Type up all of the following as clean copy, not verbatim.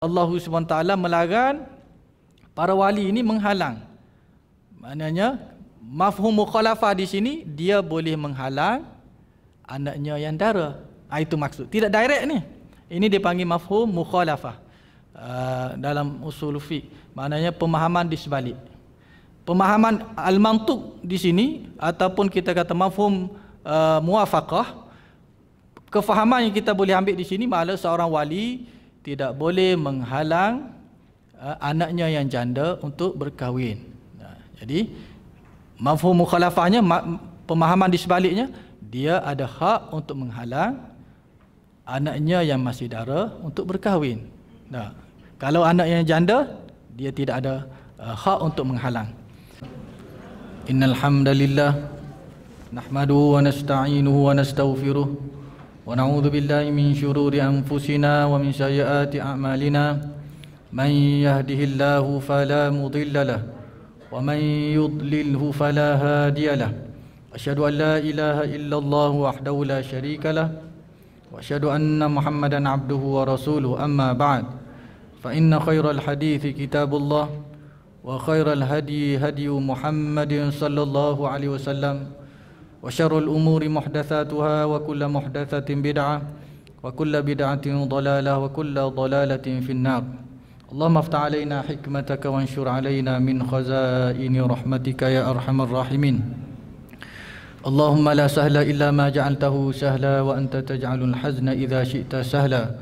Allah SWT melarang para wali ini menghalang. Maknanya mafhum mukhalafah di sini, dia boleh menghalang anaknya yang dara. Itu maksud. Tidak direct ni. Ini dipanggil mafhum mukhalafah dalam usul fiqh. Maknanya pemahaman di sebalik. Pemahaman al-mantuq di sini ataupun kita kata mafhum muwafaqah, kefahaman yang kita boleh ambil di sini maksudnya seorang wali tidak boleh menghalang anaknya yang janda untuk berkahwin. Jadi mafhum mukhalafahnya, pemahaman di sebaliknya, dia ada hak untuk menghalang anaknya yang masih dara untuk berkahwin. Kalau anak yang janda, dia tidak ada hak untuk menghalang. Innal hamdalillah nahmaduhu wa nasta'inuhu wa nastaghfiruh wa na'udzu billahi min shururi anfusina wa min sayyiati a'malina. Man yahdihillahu fala mudilla lahu wa man yudlilhu fala hadiya lahu. Asyhadu an la ilaha illallah wahdahu la syarika lahu wa asyhadu anna Muhammadan abduhu wa rasuluhu. Amma ba'd. Fa inna khairal hadithi kitabullah wa khairal hadi hadi Muhammadin sallallahu alaihi wasallam wa syarrul umuri muhdatsatuha wa kullu muhdatsatin bid'ah wa kullu bid'atin dhalalah wa kullu dhalalatin finnar. Allahumma aftah alaina hikmataka wa anshur alaina min khazaini rahmatika ya arhamar rahimin. Allahumma la sahla illa ma ja'altahu sahla wa anta taj'alul hazna idza syi'ta sahla.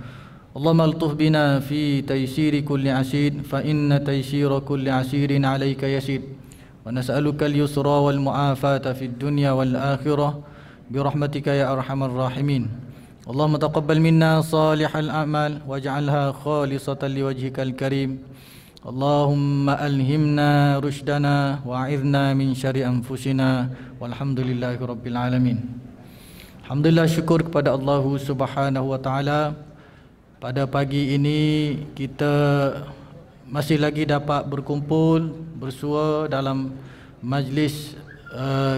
Allahumma altuf bina fi taysiri kulli asir fa inna taysira kulli asirin alayka yasir. Wa nas'aluka al-yusra wal mu'afata fid dunya wal akhirah bi rahmatika ya arhamar rahimin. Allahumma taqabbal minna salihal a'mal waj'alha khalisatan liwajhikal karim. Allahumma alhimna rushdana wa'idhna min syarri anfusina walhamdulillahi rabbil alamin. Alhamdulillah, syukur kepada Allah Subhanahu wa taala. Pada pagi ini kita masih lagi dapat berkumpul bersua dalam majlis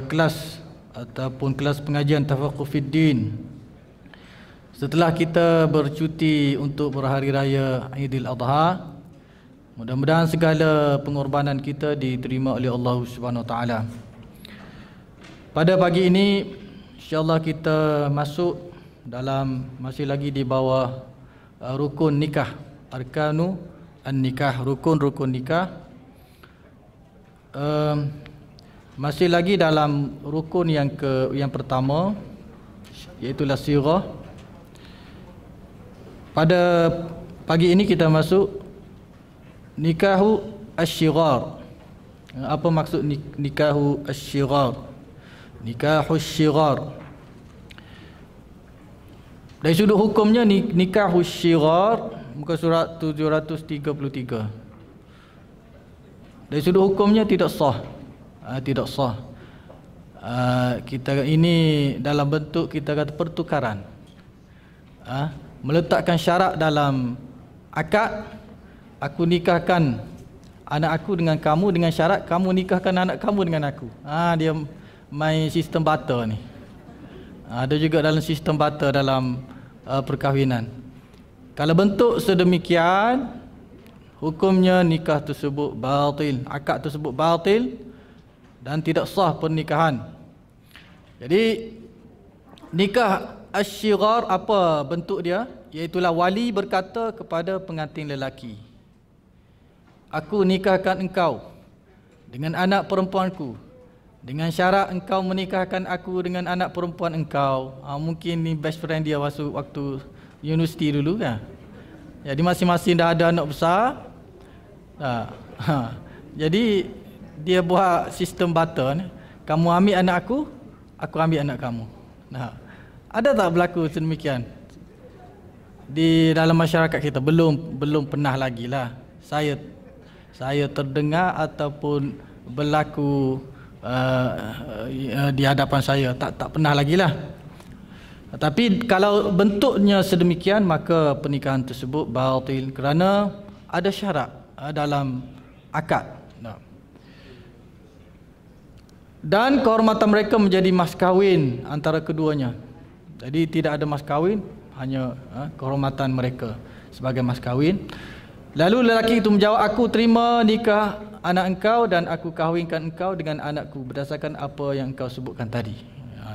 kelas ataupun kelas pengajian Tafaqquh Fiddin. Setelah kita bercuti untuk berhari raya Aidil Adha, mudah-mudahan segala pengorbanan kita diterima oleh Allah Subhanahu Wa Taala. Pada pagi ini insya-Allah kita masuk dalam, masih lagi di bawah rukun nikah, arkanu an-nikah, rukun-rukun nikah. Masih lagi dalam rukun yang pertama, iaitu sirah. Pada pagi ini kita masuk nikahu asy-syighar. Apa maksud nikahu asy-syighar? Nikahu asy-syighar, dari sudut hukumnya nikahu asy-syighar, muka surat 733. Dari sudut hukumnya tidak sah. Tidak sah. Kita ini dalam bentuk kita kata pertukaran. Meletakkan syarat dalam akad, aku nikahkan anak aku dengan kamu dengan syarat kamu nikahkan anak kamu dengan aku. Dia main sistem barter ni. Ada juga dalam sistem barter dalam perkahwinan. Kalau bentuk sedemikian, hukumnya nikah tersebut batil, akad tersebut batil dan tidak sah pernikahan. Jadi nikah asy-syighar apa bentuk dia? Iaitulah wali berkata kepada pengantin lelaki, aku nikahkan engkau dengan anak perempuanku dengan syarat engkau menikahkan aku dengan anak perempuan engkau. Mungkin ni best friend dia waktu universiti dulu kan. Jadi masing-masing dah ada anak besar. Jadi dia buat sistem barter ni. Kamu ambil anak aku ambil anak kamu. Ada tak berlaku sedemikian di dalam masyarakat kita? Belum pernah lagi lah saya terdengar ataupun berlaku di hadapan saya. Tak pernah lagi lah. Tapi kalau bentuknya sedemikian, maka pernikahan tersebut batil kerana ada syarat dalam akad. Dan kehormatan mereka menjadi mas kahwin antara keduanya. Jadi tidak ada mas kahwin, hanya kehormatan mereka sebagai mas kahwin. Lalu lelaki itu menjawab, aku terima nikah anak engkau dan aku kahwinkan engkau dengan anakku berdasarkan apa yang engkau sebutkan tadi.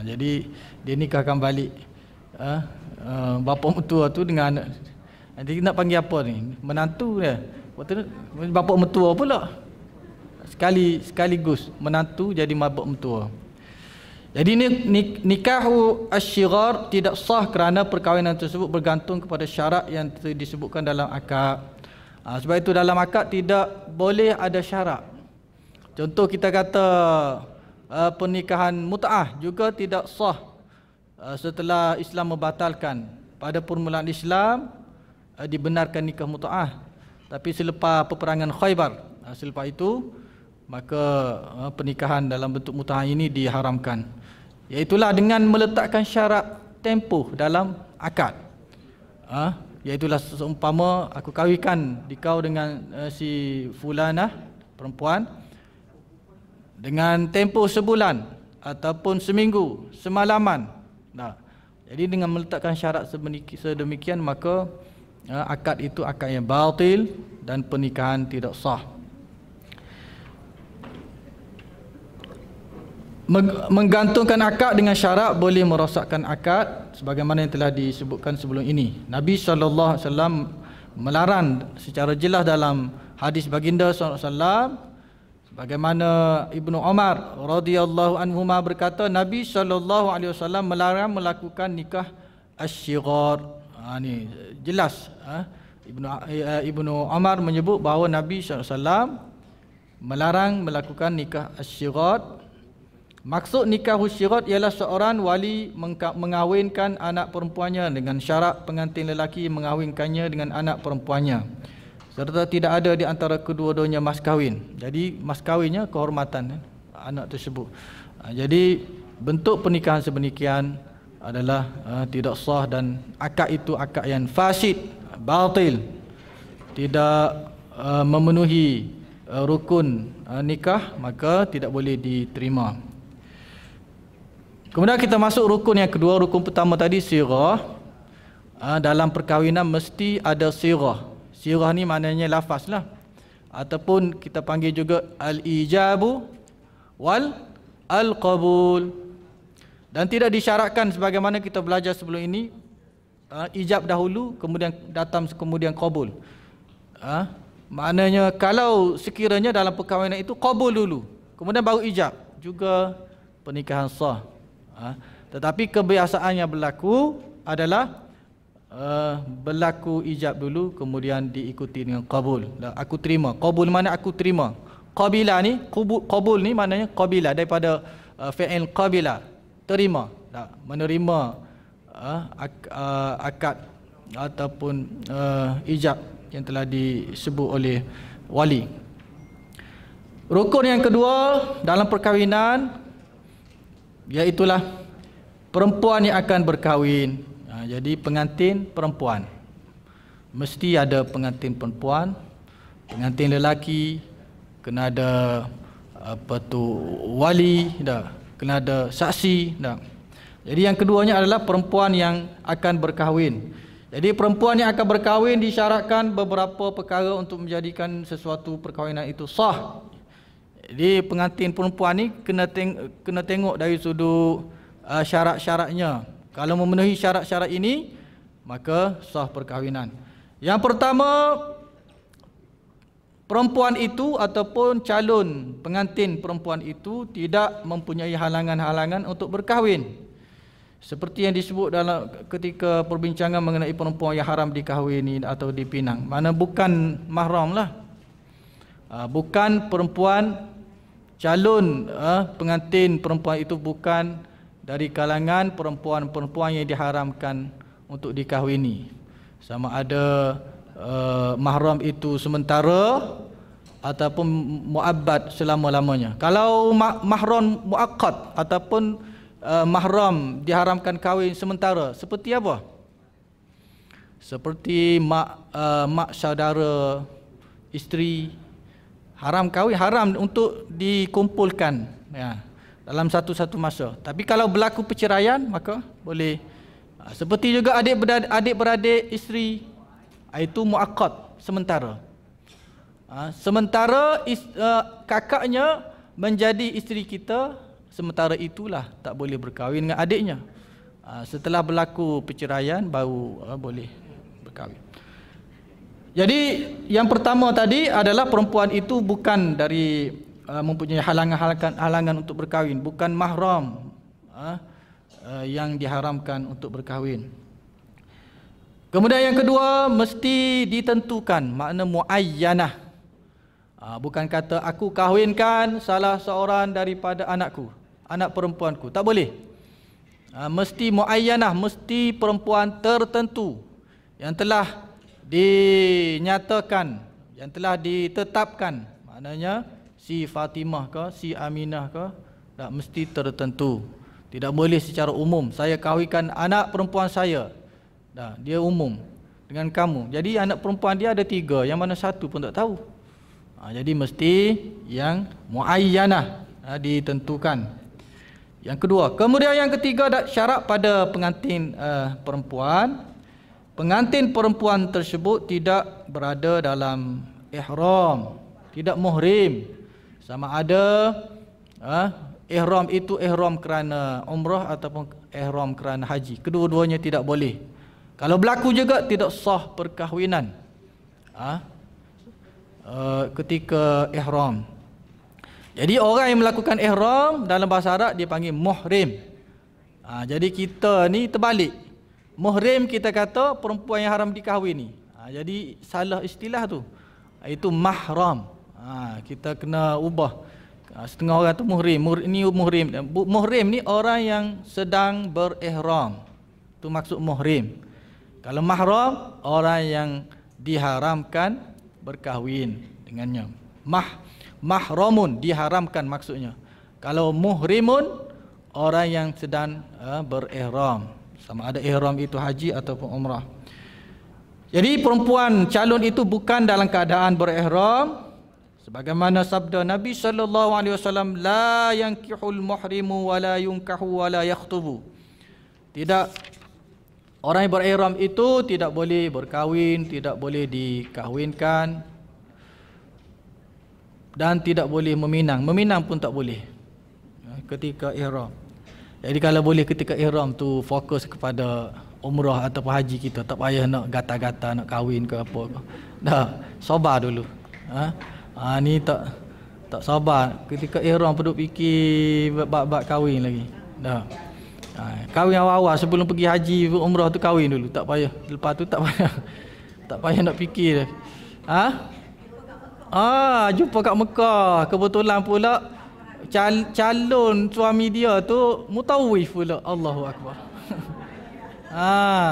Jadi dia nikahkan balik bapa mertua tu dengan anak. Nanti nak panggil apa ni? Menantu dia. Bapa mertua pula. Sekaligus menantu jadi bapa mertua. Jadi nikahu asyighar tidak sah kerana perkahwinan tersebut bergantung kepada syarat yang disebutkan dalam akad. Sebab itu dalam akad tidak boleh ada syarat. Contoh kita kata pernikahan mut'ah juga tidak sah setelah Islam membatalkan. Pada permulaan Islam dibenarkan nikah mut'ah, tapi selepas peperangan Khaybar, selepas itu maka pernikahan dalam bentuk mut'ah ini diharamkan. Iaitulah dengan meletakkan syarat tempoh dalam akad. Iaitulah seumpama aku kahwinkan dikau dengan si fulanah perempuan dengan tempoh sebulan ataupun seminggu, semalaman. Jadi dengan meletakkan syarat sedemikian maka akad itu akad yang batil dan pernikahan tidak sah. Menggantungkan akad dengan syarat boleh merosakkan akad sebagaimana yang telah disebutkan sebelum ini. Nabi SAW melarang secara jelas dalam hadis baginda SAW, bagaimana Ibnu Umar radhiyallahu anhuma berkata, Nabi SAW melarang melakukan nikah asyighar. Ni jelas. Ibnu Umar menyebut bahawa Nabi SAW melarang melakukan nikah asyighar. Maksud nikah asyighar ialah seorang wali mengawinkan anak perempuannya dengan syarat pengantin lelaki mengawinkannya dengan anak perempuannya, serta tidak ada di antara kedua-duanya mas kahwin. Jadi mas kahwinnya kehormatan anak tersebut. Jadi bentuk pernikahan sedemikian adalah tidak sah dan akad itu akad yang fasid, batil, tidak memenuhi rukun nikah, maka tidak boleh diterima. Kemudian kita masuk rukun yang kedua. Rukun pertama tadi sirah. Dalam perkahwinan mesti ada sirah. Sirah ni maknanya lafaz lah, ataupun kita panggil juga al-ijabu wal al-qabul. Dan tidak disyaratkan sebagaimana kita belajar sebelum ini, ijab dahulu kemudian qabul. Maknanya kalau sekiranya dalam perkahwinan itu qabul dulu kemudian baru ijab, juga pernikahan sah. Tetapi kebiasaan yang berlaku adalah berlaku ijab dulu kemudian diikuti dengan qabul. Aku terima. Qabul mana aku terima. Qabila ni, qabul ni maknanya qabila, daripada fi'il qabila, terima, menerima akad ataupun ijab yang telah disebut oleh wali. Rukun yang kedua dalam perkahwinan iaitulah perempuan yang akan berkahwin. Jadi pengantin perempuan, mesti ada pengantin perempuan. Pengantin lelaki kena ada wali, kena ada saksi. Jadi yang keduanya adalah perempuan yang akan berkahwin. Jadi perempuan yang akan berkahwin disyaratkan beberapa perkara untuk menjadikan sesuatu perkahwinan itu sah. Jadi pengantin perempuan ni kena tengok dari sudut syarat-syaratnya. Kalau memenuhi syarat-syarat ini, maka sah perkahwinan. Yang pertama, perempuan itu ataupun calon pengantin perempuan itu tidak mempunyai halangan-halangan untuk berkahwin. Seperti yang disebut dalam ketika perbincangan mengenai perempuan yang haram dikahwini atau dipinang. Mana bukan mahram lah. Bukan perempuan, calon pengantin perempuan itu bukan dari kalangan perempuan-perempuan yang diharamkan untuk dikahwini. Sama ada mahram itu sementara ataupun muabbad selama-lamanya. Kalau mahram muaqqat ataupun mahram diharamkan kahwin sementara, seperti apa? Seperti mak saudara isteri, haram kahwin, haram untuk dikumpulkan dalam satu-satu masa. Tapi kalau berlaku perceraian, maka boleh. Seperti juga adik-beradik isteri, itu muaqqat, sementara. Sementara kakaknya menjadi isteri kita, sementara itulah tak boleh berkahwin dengan adiknya. Setelah berlaku perceraian baru boleh berkahwin. Jadi yang pertama tadi adalah perempuan itu bukan dari mempunyai halangan untuk berkahwin, bukan mahram yang diharamkan untuk berkahwin. Kemudian yang kedua, mesti ditentukan, makna muayyanah. Bukan kata aku kahwinkan salah seorang daripada anakku, anak perempuanku, tak boleh. Mesti muayyanah, mesti perempuan tertentu yang telah dinyatakan, yang telah ditetapkan. Maknanya si Fatimah ke, si Aminah ke, tak mesti tertentu. Tidak boleh secara umum, saya kahwinkan anak perempuan saya. Dah, dia umum dengan kamu. Jadi anak perempuan dia ada 3, yang mana satu pun tak tahu. Jadi mesti yang muayyanah ditentukan. Yang kedua. Kemudian yang ketiga, syarat pada pengantin perempuan. Pengantin perempuan tersebut tidak berada dalam ihram, tidak muhrim. Sama ada ihram itu ihram kerana umrah ataupun ihram kerana haji. Kedua-duanya tidak boleh. Kalau berlaku juga tidak sah perkahwinan ketika ihram. Jadi orang yang melakukan ihram dalam bahasa Arab dia panggil muhrim. Jadi kita ni terbalik. Muhrim kita kata perempuan yang haram dikahwin ni. Jadi salah istilah tu. Itu mahram. Kita kena ubah. Setengah orang tu muhrim. Muhrim. Muhrim ni orang yang sedang berihram. Tu maksud muhrim. Kalau mahram, orang yang diharamkan berkahwin dengannya. Mahramun, diharamkan maksudnya. Kalau muhrimun, orang yang sedang berihram. Sama ada ihram itu haji ataupun umrah. Jadi perempuan calon itu bukan dalam keadaan berihram. Sebagaimana sabda Nabi SAW, la yankihul muhrimu wa la yunkahu wa la yakhtubu. Tidak. Orang yang berihram itu tidak boleh berkahwin, tidak boleh dikahwinkan, dan tidak boleh meminang. Meminang pun tak boleh ketika ihram. Jadi kalau boleh ketika ihram tu fokus kepada umrah atau haji kita, tak payah nak gata-gata nak kahwin ke apa. Dah, sabar dulu. Ni tak sabar ketika ihram duduk fikir bab-bab kahwin lagi. Dah. Kahwin awal-awal sebelum pergi haji umrah tu kahwin dulu, tak payah. Lepas tu tak payah nak fikir. Jumpa kat Mekah, kebetulan pula calon suami dia tu mutawif pula. Allahu akbar.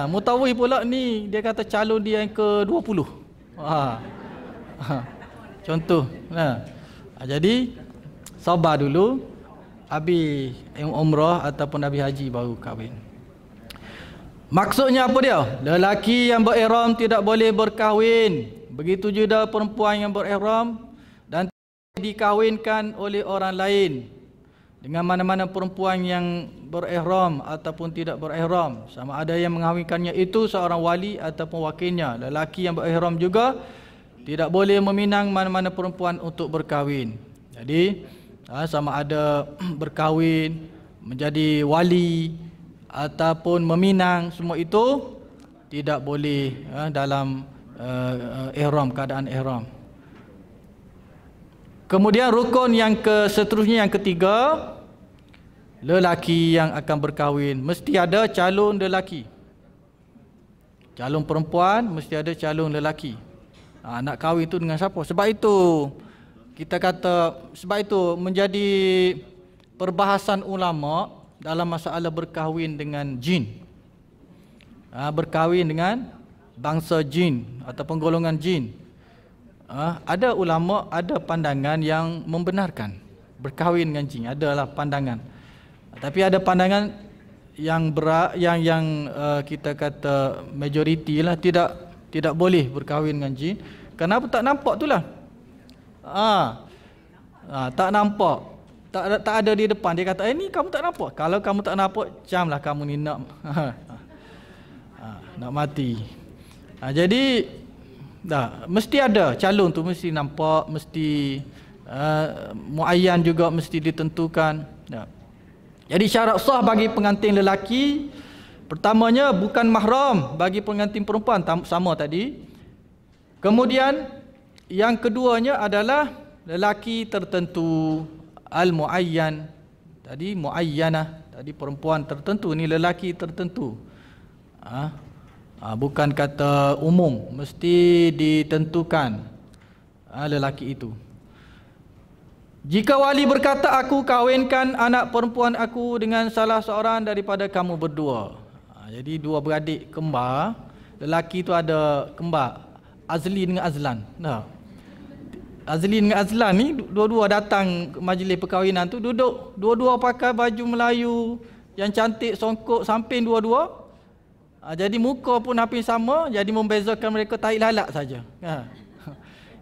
Mutawif pula ni, dia kata calon dia yang ke-20. Contoh. Jadi sabar dulu. Habis umrah ataupun habis haji baru kahwin. Maksudnya apa dia? Lelaki yang berihram tidak boleh berkahwin. Begitu juga perempuan yang berihram dan dikahwinkan oleh orang lain. Dengan mana-mana perempuan yang berihram ataupun tidak berihram. Sama ada yang mengahwinkannya itu seorang wali ataupun wakilnya. Lelaki yang berihram juga tidak boleh meminang mana-mana perempuan untuk berkahwin. Jadi sama ada berkahwin, menjadi wali ataupun meminang, semua itu tidak boleh dalam ihram, keadaan ihram. Kemudian rukun yang seterusnya, yang ketiga, lelaki yang akan berkahwin mesti ada calon lelaki. Calon perempuan mesti ada calon lelaki. Nak kahwin itu dengan siapa? Sebab itu kita kata, sebab itu menjadi perbahasan ulama dalam masalah berkahwin dengan jin. Berkahwin dengan bangsa jin ataupun golongan jin. Ada ulama, ada pandangan yang membenarkan berkahwin dengan jin, adalah pandangan. Tapi ada pandangan yang kita kata majoriti lah, tidak boleh berkahwin dengan jin. Kenapa? Tak nampak itulah. Tak nampak, tak ada di depan. Dia kata, ni kamu tak nampak. Kalau kamu tak nampak, camlah kamu ni nak nak mati. Jadi Dah, mesti ada calon tu, mesti nampak, mesti muayyan juga mesti ditentukan. Dah. Jadi syarat sah bagi pengantin lelaki, pertamanya bukan mahram bagi pengantin perempuan, sama tadi. Kemudian yang keduanya adalah lelaki tertentu, al-muayyan. Tadi muayyanah, tadi perempuan tertentu, ni lelaki tertentu. Bukan kata umum, mesti ditentukan lelaki itu. Jika wali berkata, aku kawinkan anak perempuan aku dengan salah seorang daripada kamu berdua. Jadi dua beradik kembar, lelaki itu ada kembar, Azli dengan Azlan. Azli dengan Azlan ni dua-dua datang ke majlis perkahwinan tu, duduk dua-dua pakai baju Melayu yang cantik, songkok, samping dua-dua. Jadi muka pun hampir sama, jadi membezakan mereka tahi lalak saja.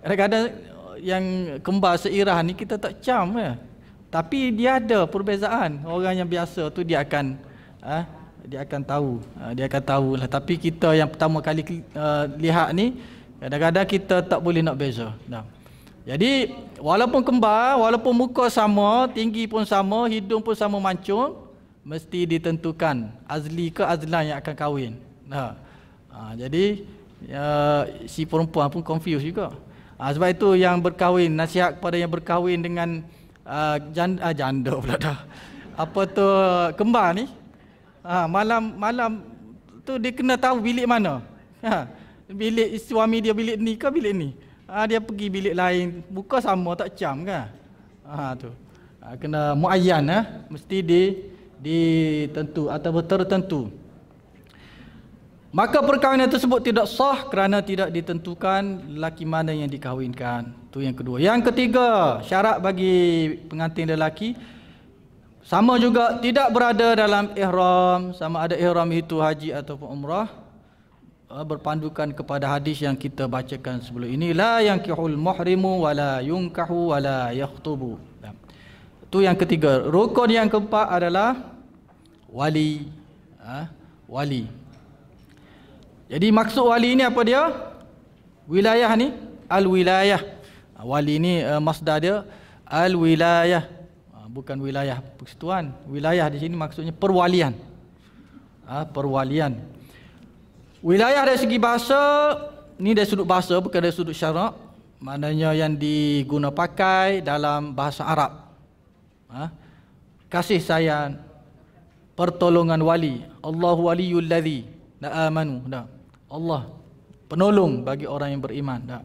Kadang-kadang yang kembar seirah ni kita tak cam ya. Tapi dia ada perbezaan. Orang yang biasa tu dia akan tahu. Dia akan tahulah. Tapi kita yang pertama kali lihat ni, kadang-kadang kita tak boleh nak beza. Jadi walaupun kembar, walaupun muka sama, tinggi pun sama, hidung pun sama mancung, mesti ditentukan Azli ke Azlan yang akan kahwin. Jadi si perempuan pun confused juga. Sebab itu yang berkahwin, nasihat kepada yang berkahwin dengan janda pula dah. Apa tu kembar ni? Malam tu dia kena tahu bilik mana. Bilik suami dia bilik ni ke bilik ni. Dia pergi bilik lain, muka sama tak cam kan. Tu. Kena muayyan mesti ditentu atau tertentu. Maka perkahwinan tersebut tidak sah kerana tidak ditentukan lelaki mana yang dikahwinkan. Tu yang kedua. Yang ketiga, syarat bagi pengantin lelaki sama juga tidak berada dalam ihram, sama ada ihram itu haji ataupun umrah, berpandukan kepada hadis yang kita bacakan sebelum ini, la yankihul muhrimu wala yunkahu wala yakhtubu. Itu yang ketiga. Rukun yang keempat adalah wali. Wali. Jadi maksud wali ni apa dia? Wilayah ni al-wilayah. Wali ni masdar dia al-wilayah. Bukan wilayah persekutuan. Wilayah di sini maksudnya perwalian. Perwalian. Wilayah dari segi bahasa, ni dari sudut bahasa, bukan dari sudut syarak. Maknanya yang diguna pakai dalam bahasa Arab. Kasih sayang, pertolongan wali. Allahu waliyul ladzi la amanu. Allah penolong bagi orang yang beriman.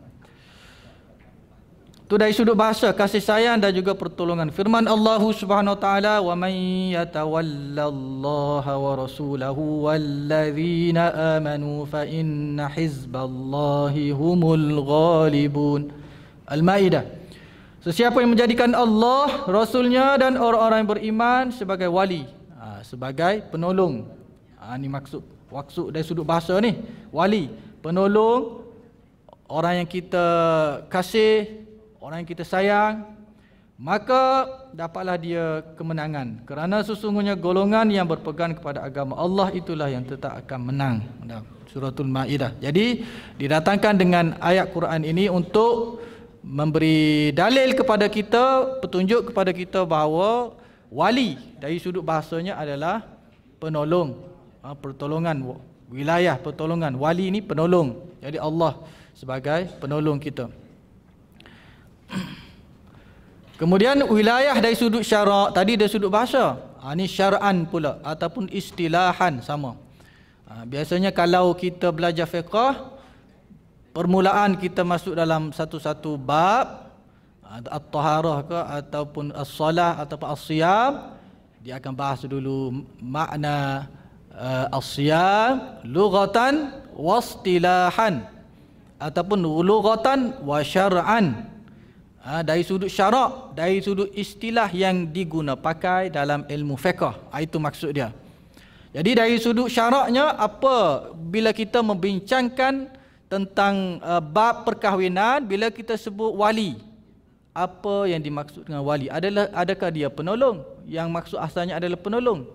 Itu dari sudut bahasa, kasih sayang dan juga pertolongan. Firman Allah Subhanahu wa taala, wa may yatawallallaha wa rasulahu walladzina amanu fa inna hizballahi humul ghalibun. Al-Maidah. Sesiapa yang menjadikan Allah, Rasulnya dan orang-orang yang beriman sebagai wali, sebagai penolong. Ini maksud dari sudut bahasa ni. Wali, penolong, orang yang kita kasih, orang yang kita sayang, maka dapatlah dia kemenangan. Kerana sesungguhnya golongan yang berpegang kepada agama Allah itulah yang tetap akan menang. Suratul Maidah. Jadi didatangkan dengan ayat Quran ini untuk memberi dalil kepada kita, petunjuk kepada kita bahawa wali dari sudut bahasanya adalah penolong. Pertolongan, wilayah pertolongan. Wali ni penolong. Jadi Allah sebagai penolong kita. Kemudian wilayah dari sudut syarak, tadi dari sudut bahasa. Ini syar'an pula ataupun istilahan sama. Biasanya kalau kita belajar fiqh, permulaan kita masuk dalam satu-satu bab, at-taharah ke ataupun as-salah ataupun as-siyam, dia akan bahas dulu makna as-siyam lughatan wastilahan ataupun lughatan wa syar'an. Dari sudut syarak, dari sudut istilah yang diguna pakai dalam ilmu fiqh. Itu maksud dia. Jadi dari sudut syaraknya apa? Bila kita membincangkan tentang bab perkahwinan, bila kita sebut wali, apa yang dimaksud dengan wali? Adakah dia penolong? Yang maksud asalnya adalah penolong.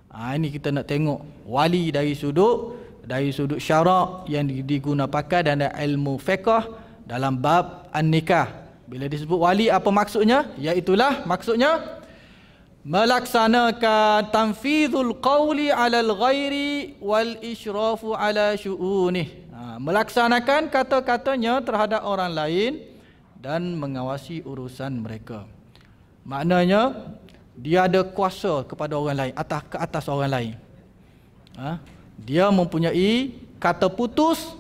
Ini kita nak tengok wali dari sudut dari sudut syarak yang diguna pakai dan ilmu fiqh dalam bab an-nikah. Bila disebut wali apa maksudnya? Iaitulah maksudnya melaksanakan tanfizul qawli 'alal ghairi wal isyrafu 'ala syu'unih. Melaksanakan kata-katanya terhadap orang lain dan mengawasi urusan mereka. Maknanya dia ada kuasa kepada orang lain, ke atas orang lain. Dia mempunyai kata putus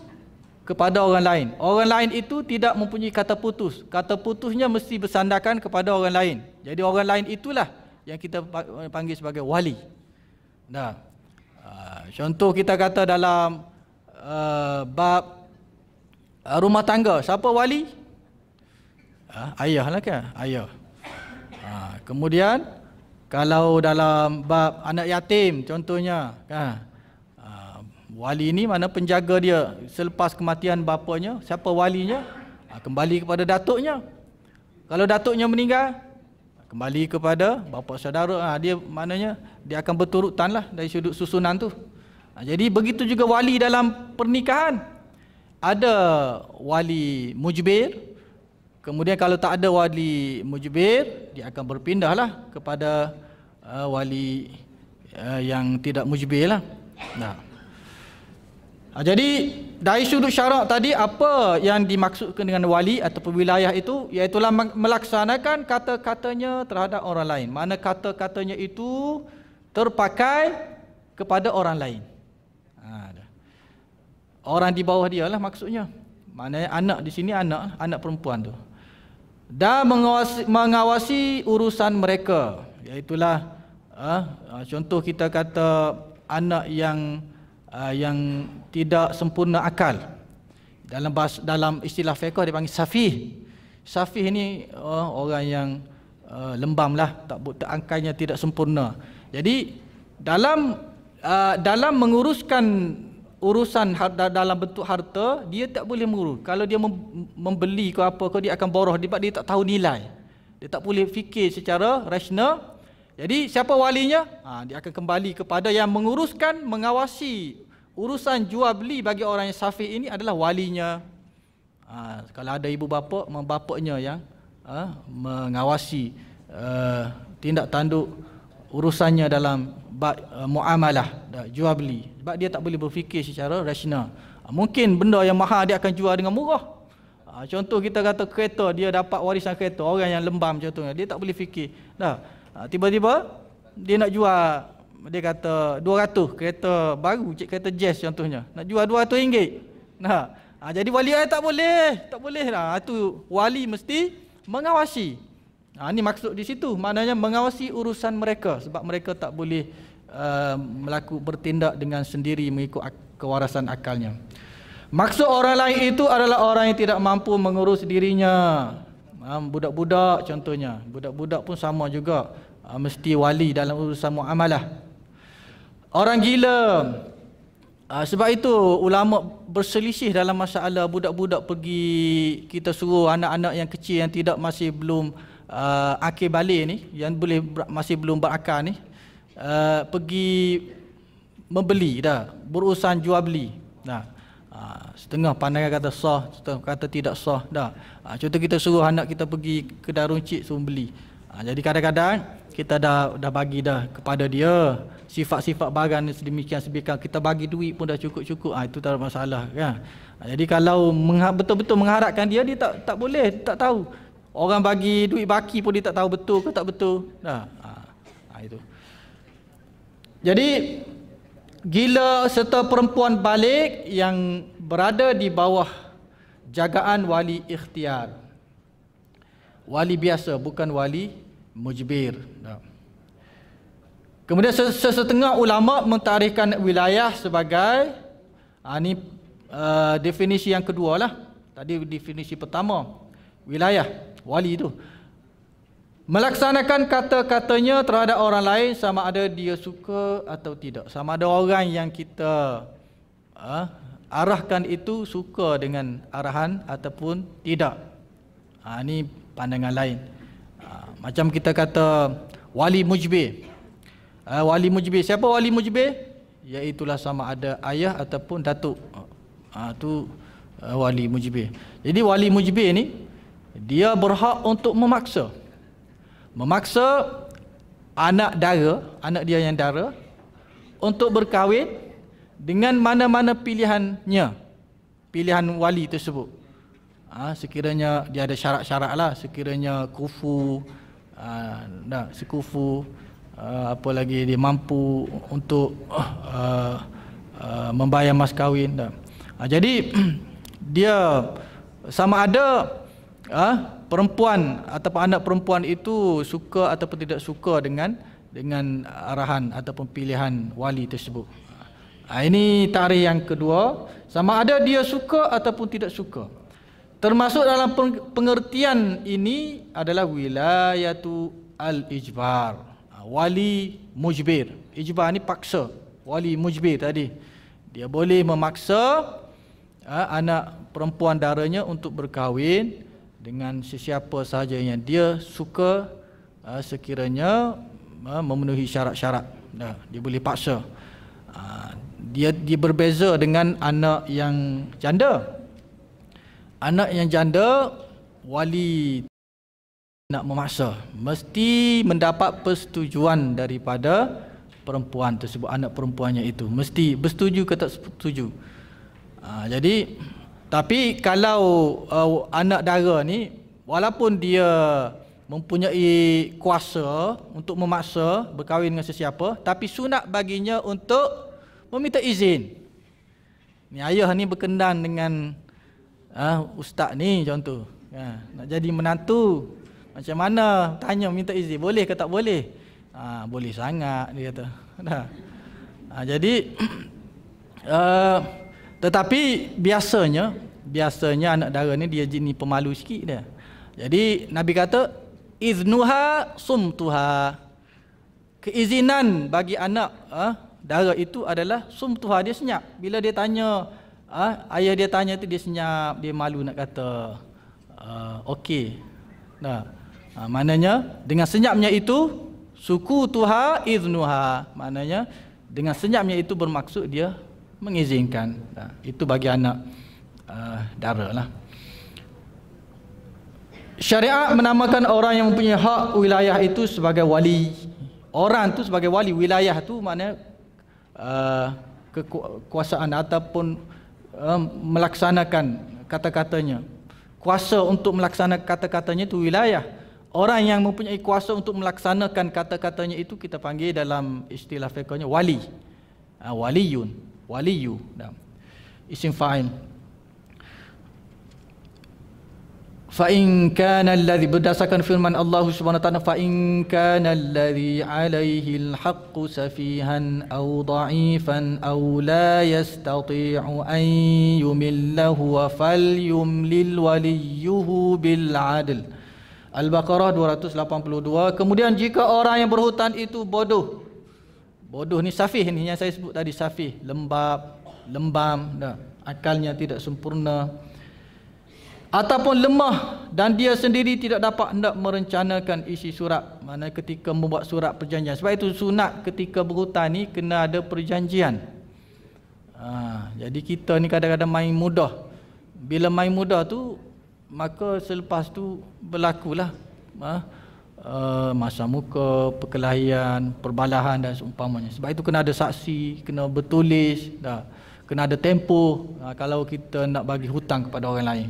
kepada orang lain. Orang lain itu tidak mempunyai kata putus. Kata putusnya mesti bersandarkan kepada orang lain. Jadi orang lain itulah yang kita panggil sebagai wali. Nah, contoh kita kata dalam bab rumah tangga, siapa wali? Ayah lah kan? Ayah. Kemudian kalau dalam bab anak yatim contohnya kan, wali ni mana penjaga dia selepas kematian bapanya, siapa walinya? Kembali kepada datuknya. Kalau datuknya meninggal, kembali kepada bapa saudara. Dia maknanya dia akan berturutan lah dari sudut susunan tu. Jadi begitu juga wali dalam pernikahan. Ada wali mujbir, kemudian kalau tak ada wali mujbir, dia akan berpindah lah kepada wali yang tidak mujbir lah. Jadi dari sudut syarak tadi, apa yang dimaksudkan dengan wali ataupun wilayah itu, iaitulah melaksanakan kata-katanya terhadap orang lain. Mana kata-katanya itu terpakai kepada orang lain. Orang di bawah dia lah maksudnya. Maknanya anak di sini anak perempuan tu. Dan mengawasi urusan mereka. Iaitulah contoh kita kata anak yang tidak sempurna akal. Dalam istilah fiqh dipanggil safih. Safih ni orang yang lembam lah, akalnya tidak sempurna. Jadi dalam menguruskan urusan dalam bentuk harta, dia tak boleh mengurus. Kalau dia membeli ke apa ke, dia akan boroh, sebab dia tak tahu nilai. Dia tak boleh fikir secara rasional. Jadi siapa walinya? Dia akan kembali kepada yang menguruskan, mengawasi urusan jual beli bagi orang yang safih ini adalah walinya. Kalau ada ibu bapa, bapaknya yang mengawasi tindak tanduk urusannya dalam muamalah, jual beli. Sebab dia tak boleh berfikir secara rasional. Mungkin benda yang mahal dia akan jual dengan murah. Contoh kita kata kereta, dia dapat warisan kereta, orang yang lembam contohnya, dia tak boleh fikir. Tiba-tiba dia nak jual, dia kata 200, kereta baru, kereta Jazz contohnya, nak jual RM200. Jadi wali tak boleh lah. Itu wali mesti mengawasi. Ini maksud di situ, maknanya mengawasi urusan mereka, sebab mereka tak boleh bertindak dengan sendiri mengikut kewarasan akalnya. Maksud orang lain itu adalah orang yang tidak mampu mengurus dirinya. Budak-budak contohnya, budak-budak pun sama juga, mesti wali dalam urusan muamalah. Orang gila, sebab itu ulama berselisih dalam masalah budak-budak pergi, kita suruh anak-anak yang kecil yang masih belum akil balik ni, yang masih belum berakal ni, pergi membeli dah, berurusan jual beli dah. Setengah pandangan kata sah, setengah kata tidak sah dah. Contoh kita suruh anak kita pergi kedai runcit suruh beli. Jadi kadang-kadang kita dah bagi dah kepada dia sifat-sifat barang sedemikian, kita bagi duit pun dah cukup-cukup. Itu tak ada masalah kan. Jadi kalau betul-betul mengharapkan dia tak boleh, tak tahu. Orang bagi duit baki pun dia tak tahu betul ke tak betul. Itu. Jadi gila serta perempuan balik yang berada di bawah jagaan wali ikhtiar. Wali biasa, bukan wali mujbir. Kemudian sesetengah ulama mentarikkan wilayah sebagai ini definisi yang kedua lah. Tadi definisi pertama, wilayah, wali itu melaksanakan kata-katanya terhadap orang lain sama ada dia suka atau tidak. Sama ada orang yang kita arahkan itu suka dengan arahan ataupun tidak. Ini pandangan lain. Macam kita kata wali mujbir. Wali mujbir. Siapa wali mujbir? iaitulah sama ada ayah ataupun datuk. Tu wali mujbir. Jadi wali mujbir ni dia berhak untuk memaksa anak dara, anak dia yang dara untuk berkahwin dengan mana-mana pilihannya, pilihan wali tersebut. Sekiranya dia ada syarat-syarat lah, sekiranya kufu, sekufu, apa lagi dia mampu untuk membayar mas kahwin. Jadi dia sama ada perempuan ataupun anak perempuan itu suka ataupun tidak suka dengan arahan ataupun pilihan wali tersebut. Ini tarikh yang kedua, sama ada dia suka ataupun tidak suka. Termasuk dalam pengertian ini adalah wilayatu al-ijbar, wali mujbir. Ijbar ni paksa, wali mujbir tadi dia boleh memaksa anak perempuan daranya untuk berkahwin dengan sesiapa sahaja yang dia suka, sekiranya memenuhi syarat-syarat. Dia boleh paksa. Dia berbeza dengan anak yang janda. Anak yang janda, wali nak memaksa, mesti mendapat persetujuan daripada perempuan tersebut, anak perempuannya itu mesti bersetuju ke tak setuju. Jadi tapi kalau anak dara ni walaupun dia mempunyai kuasa untuk memaksa berkahwin dengan sesiapa, tapi sunat baginya untuk meminta izin. Ni ayah ni berkendan dengan ustaz ni contoh, nak jadi menantu, macam mana, tanya minta izin, boleh ke tak boleh? Boleh sangat dia kata. Jadi tetapi biasanya anak dara ni dia jenis pemalu sikit dia. Jadi Nabi kata iznuha sumtuha, keizinan bagi anak dara itu adalah sumtuha, dia senyap. Bila dia tanya, ayah dia tanya tu dia senyap, dia malu nak kata okey. Maknanya dengan senyapnya itu sukutuha iznuha, maknanya dengan senyapnya itu bermaksud dia mengizinkan. Itu bagi anak dara lah. Syariat menamakan orang yang mempunyai hak wilayah itu sebagai wali. Orang tu sebagai wali, wilayah tu maknanya kekuasaan ataupun melaksanakan kata-katanya. Kuasa untuk melaksanakan kata-katanya itu wilayah. Orang yang mempunyai kuasa untuk melaksanakan kata-katanya itu kita panggil dalam istilah fiqhnya wali. Waliyun, waliyu. Isim fa'il. Fa in kana alladhi, berdasarkan firman Allah Subhanahu wa taala, fa in kana alladhi alaihi alhaqqu safihan aw dha'ifan aw la yastati'u an yumillahu falyumlil waliyuhu bil 'adl. Al-Baqarah 282. Kemudian jika orang yang berhutang itu bodoh. Bodoh ni safih ni yang saya sebut tadi, safih, lembam, akalnya tidak sempurna, ataupun lemah dan dia sendiri tidak dapat hendak merencanakan isi surat, mana ketika membuat surat perjanjian. Sebab itu sunat ketika berhutang ni kena ada perjanjian. Jadi kita ni kadang-kadang main mudah. Bila main mudah tu, maka selepas tu berlakulah masa muka, perkelahian, perbalahan dan seumpamanya. Sebab itu kena ada saksi, kena bertulis, kena ada tempoh kalau kita nak bagi hutang kepada orang lain.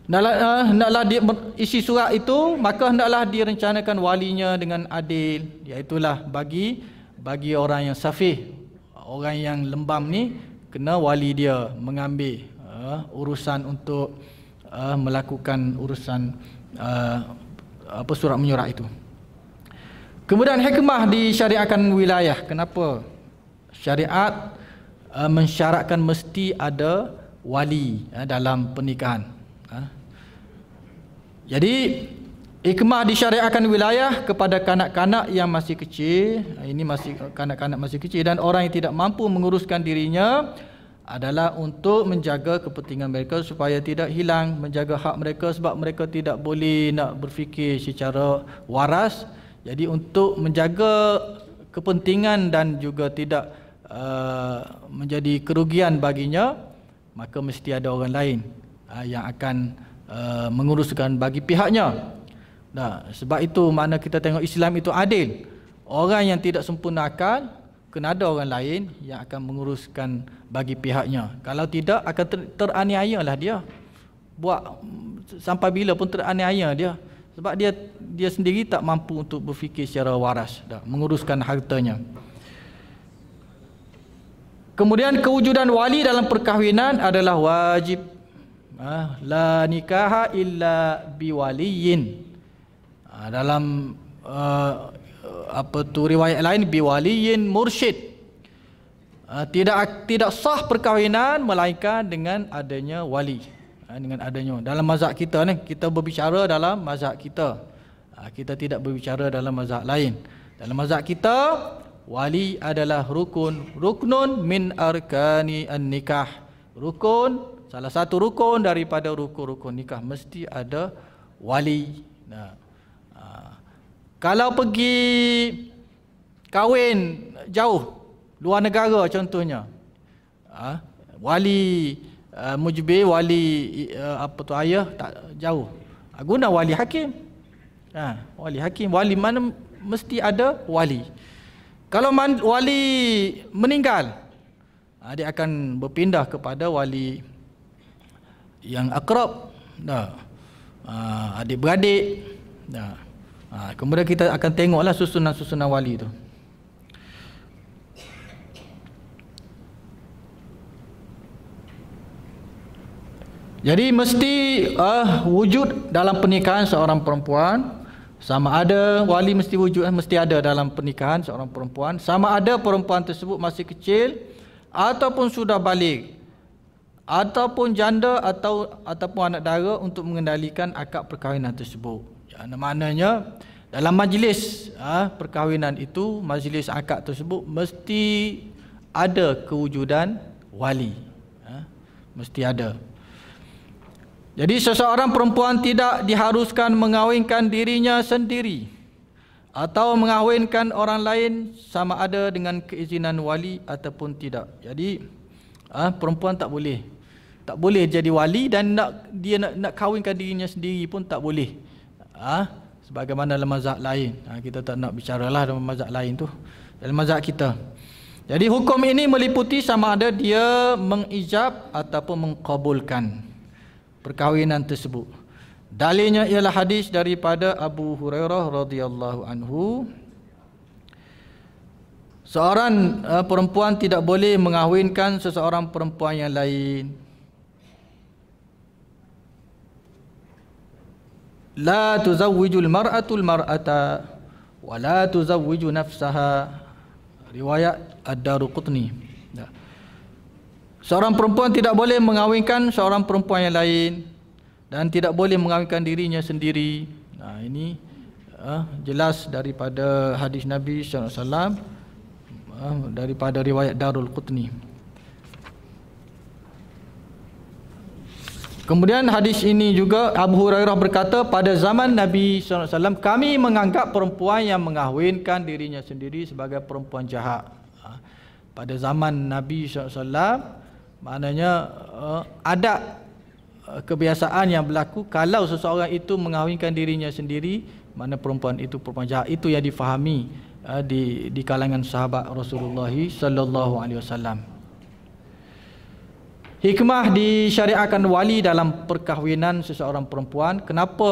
Hendaklah dia isi surat itu, maka hendaklah direncanakan walinya dengan adil, iaitulah bagi orang yang safih, orang yang lembam ni, kena wali dia mengambil urusan untuk melakukan urusan surat menyurat itu. Kemudian hikmah disyariatkan wilayah. Kenapa syariat mensyaratkan mesti ada wali dalam pernikahan? Jadi hikmah disyariatkan wilayah kepada kanak-kanak yang masih kecil. Ini masih kanak-kanak masih kecil dan orang yang tidak mampu menguruskan dirinya, adalah untuk menjaga kepentingan mereka supaya tidak hilang, menjaga hak mereka sebab mereka tidak boleh nak berfikir secara waras. Jadi untuk menjaga kepentingan dan juga tidak menjadi kerugian baginya, maka mesti ada orang lain yang akan menguruskan bagi pihaknya. Sebab itu makna kita tengok Islam itu adil. Orang yang tidak sempurna akal, kena ada orang lain yang akan menguruskan bagi pihaknya. Kalau tidak, akan teraniaya lah dia. Buat sampai bila pun teraniaya dia. Sebab dia sendiri tak mampu untuk berfikir secara waras, menguruskan hartanya. Kemudian kewujudan wali dalam perkahwinan adalah wajib. La nikaha illa biwaliyin. Dalam riwayat lain biwaliyin mursyid. Tidak sah perkahwinan melainkan dengan adanya wali. Dengan adanya dalam mazhab kita ni, kita berbicara dalam mazhab kita. Kita tidak berbicara dalam mazhab lain. Dalam mazhab kita, wali adalah ruknun min arkani an-nikah. Rukun, salah satu rukun daripada rukun-rukun nikah, mesti ada wali. Kalau pergi kahwin jauh, luar negara contohnya, wali mujbir, wali ayah tak jauh, guna wali hakim. Wali hakim, wali mana mesti ada wali. Kalau wali meninggal, dia akan berpindah kepada wali yang akrab, adik-beradik. Kemudian kita akan tengoklah susunan-susunan wali itu. Jadi mesti wujud dalam pernikahan seorang perempuan. Sama ada wali mesti wujud, mesti ada dalam pernikahan seorang perempuan. Sama ada perempuan tersebut masih kecil ataupun sudah balik, ataupun janda ataupun anak dara, untuk mengendalikan akad perkahwinan tersebut. Maknanya dalam majlis perkahwinan itu, majlis akad tersebut mesti ada kewujudan wali. Mesti ada. Jadi seseorang perempuan tidak diharuskan mengawinkan dirinya sendiri atau mengawinkan orang lain sama ada dengan keizinan wali ataupun tidak. Jadi perempuan tak boleh jadi wali, dan dia nak kawinkan dirinya sendiri pun tak boleh. Sebagaimana dalam mazhab lain. Kita tak nak bicaralah dalam mazhab lain tu, dalam mazhab kita. Jadi hukum ini meliputi sama ada dia mengijab ataupun mengkabulkan perkahwinan tersebut. Dalilnya ialah hadis daripada Abu Hurairah radhiyallahu anhu. Seorang perempuan tidak boleh mengahwinkan seseorang perempuan yang lain. La tuzawwijul mar'atul mar'ata wa la tuzawwiju nafsaha. Riwayat Ad-Daruqutni. Seorang perempuan tidak boleh mengahwinkan seorang perempuan yang lain, dan tidak boleh mengahwinkan dirinya sendiri. Ini jelas daripada hadis Nabi sallallahu alaihi wasallam, daripada riwayat Darul Qutni. Kemudian hadis ini juga Abu Hurairah berkata, pada zaman Nabi SAW kami menganggap perempuan yang mengahwinkan dirinya sendiri sebagai perempuan jahat. Pada zaman Nabi SAW, maknanya ada kebiasaan yang berlaku, kalau seseorang itu mengahwinkan dirinya sendiri, mana perempuan itu perempuan jahat. Itu yang difahami di kalangan sahabat Rasulullah SAW. Hikmah disyariatkan wali dalam perkahwinan seseorang perempuan. Kenapa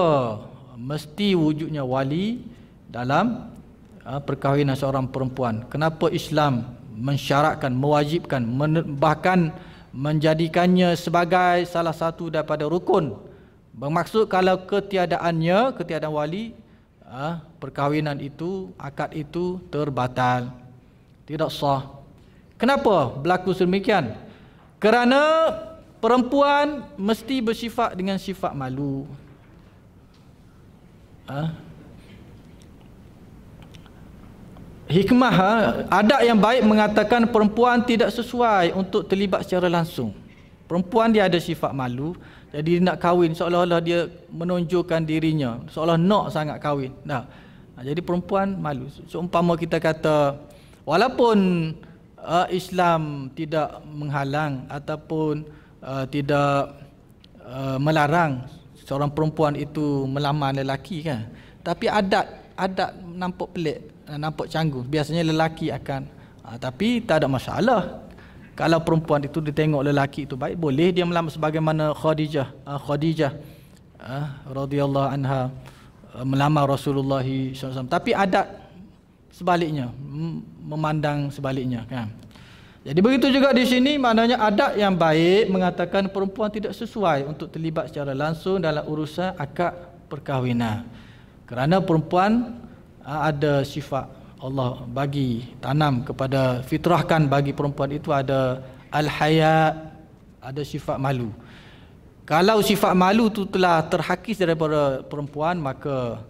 mesti wujudnya wali dalam perkahwinan seorang perempuan? Kenapa Islam mensyaratkan, mewajibkan, bahkan menjadikannya sebagai salah satu daripada rukun? Bermaksud kalau ketiadaan wali, perkahwinan itu, akad itu terbatal, tidak sah. Kenapa berlaku sedemikian? Kerana perempuan mesti bersifat dengan sifat malu. Hikmah, adab yang baik mengatakan perempuan tidak sesuai untuk terlibat secara langsung. Perempuan dia ada sifat malu, jadi nak kahwin seolah-olah dia menonjolkan dirinya, seolah nak sangat kahwin. Jadi perempuan malu. Seumpama kita kata, walaupun Islam tidak menghalang ataupun tidak melarang seorang perempuan itu melamar lelaki kan. Tapi adat nampak pelik, nampak canggung. Biasanya lelaki akan tapi tak ada masalah. Kalau perempuan itu ditengok lelaki itu baik, boleh dia melamar, sebagaimana Khadijah radhiyallahu anha melamar Rasulullah SAW. Tapi adat sebaliknya, memandang sebaliknya kan. Jadi begitu juga di sini, maknanya adat yang baik mengatakan perempuan tidak sesuai untuk terlibat secara langsung dalam urusan akad perkahwinan. Kerana perempuan ada sifat Allah bagi tanam kepada, fitrahkan bagi perempuan itu ada al-haya, ada sifat malu. Kalau sifat malu itu telah terhakis daripada perempuan, maka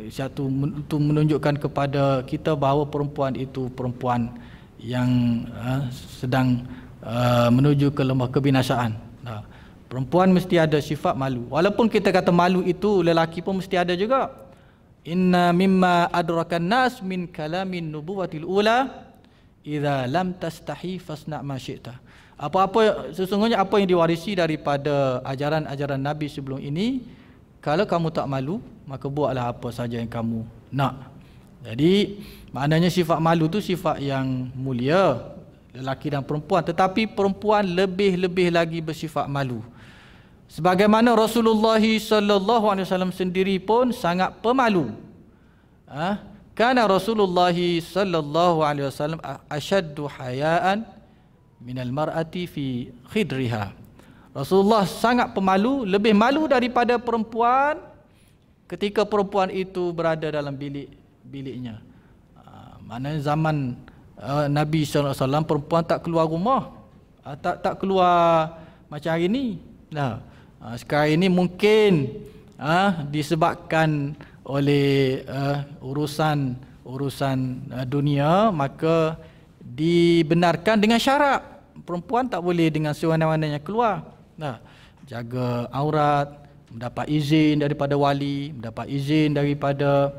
satu itu menunjukkan kepada kita bahawa perempuan itu perempuan yang sedang menuju ke lembah kebinasaan. Perempuan mesti ada sifat malu. Walaupun kita kata malu itu lelaki pun mesti ada juga. Inna mimma adrakan nas min kalamin nubuwatil ula idza lam tastahi fasna ma syi'ta. Sesungguhnya apa yang diwarisi daripada ajaran-ajaran Nabi sebelum ini, kalau kamu tak malu, maka buatlah apa saja yang kamu nak. Jadi maknanya sifat malu tu sifat yang mulia, lelaki dan perempuan, tetapi perempuan lebih lagi bersifat malu. Sebagaimana Rasulullah sallallahu alaihi wasallam sendiri pun sangat pemalu. Kana Rasulullah sallallahu alaihi wasallam ashaddu hayaan minal mar'ati fi khidriha. Rasulullah sangat pemalu, lebih malu daripada perempuan ketika perempuan itu berada dalam biliknya. Maknanya zaman Nabi SAW perempuan tak keluar rumah, tak keluar macam hari ni. Sekarang ini mungkin disebabkan oleh urusan dunia, maka dibenarkan dengan syarat perempuan tak boleh dengan sewenang-wenangnya keluar. Jaga aurat, mendapat izin daripada wali, mendapat izin daripada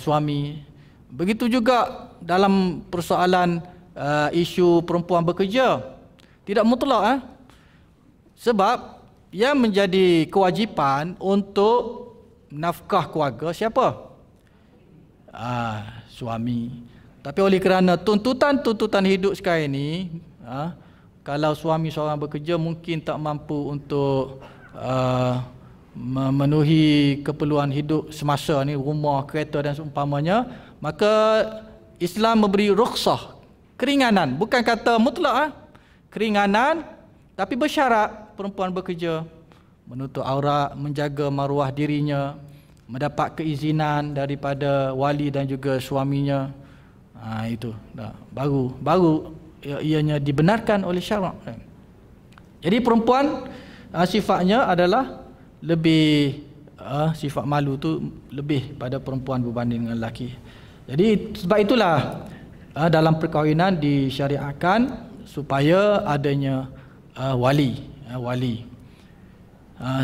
suami. Begitu juga dalam persoalan isu perempuan bekerja, tidak mutlak. Sebab yang menjadi kewajipan untuk nafkah keluarga siapa? Suami. Tapi oleh kerana tuntutan hidup sekarang ini, kalau suami seorang bekerja mungkin tak mampu untuk memenuhi keperluan hidup semasa ni, rumah, kereta dan seumpamanya, maka Islam memberi rukhsah, keringanan, bukan kata mutlak, keringanan, tapi bersyarat perempuan bekerja, menutup aurat, menjaga maruah dirinya, mendapat keizinan daripada wali dan juga suaminya. Itu baru ianya dibenarkan oleh syarak. Jadi perempuan sifatnya adalah lebih sifat malu tu lebih pada perempuan berbanding dengan lelaki. Jadi sebab itulah dalam perkahwinan disyariatkan supaya adanya wali.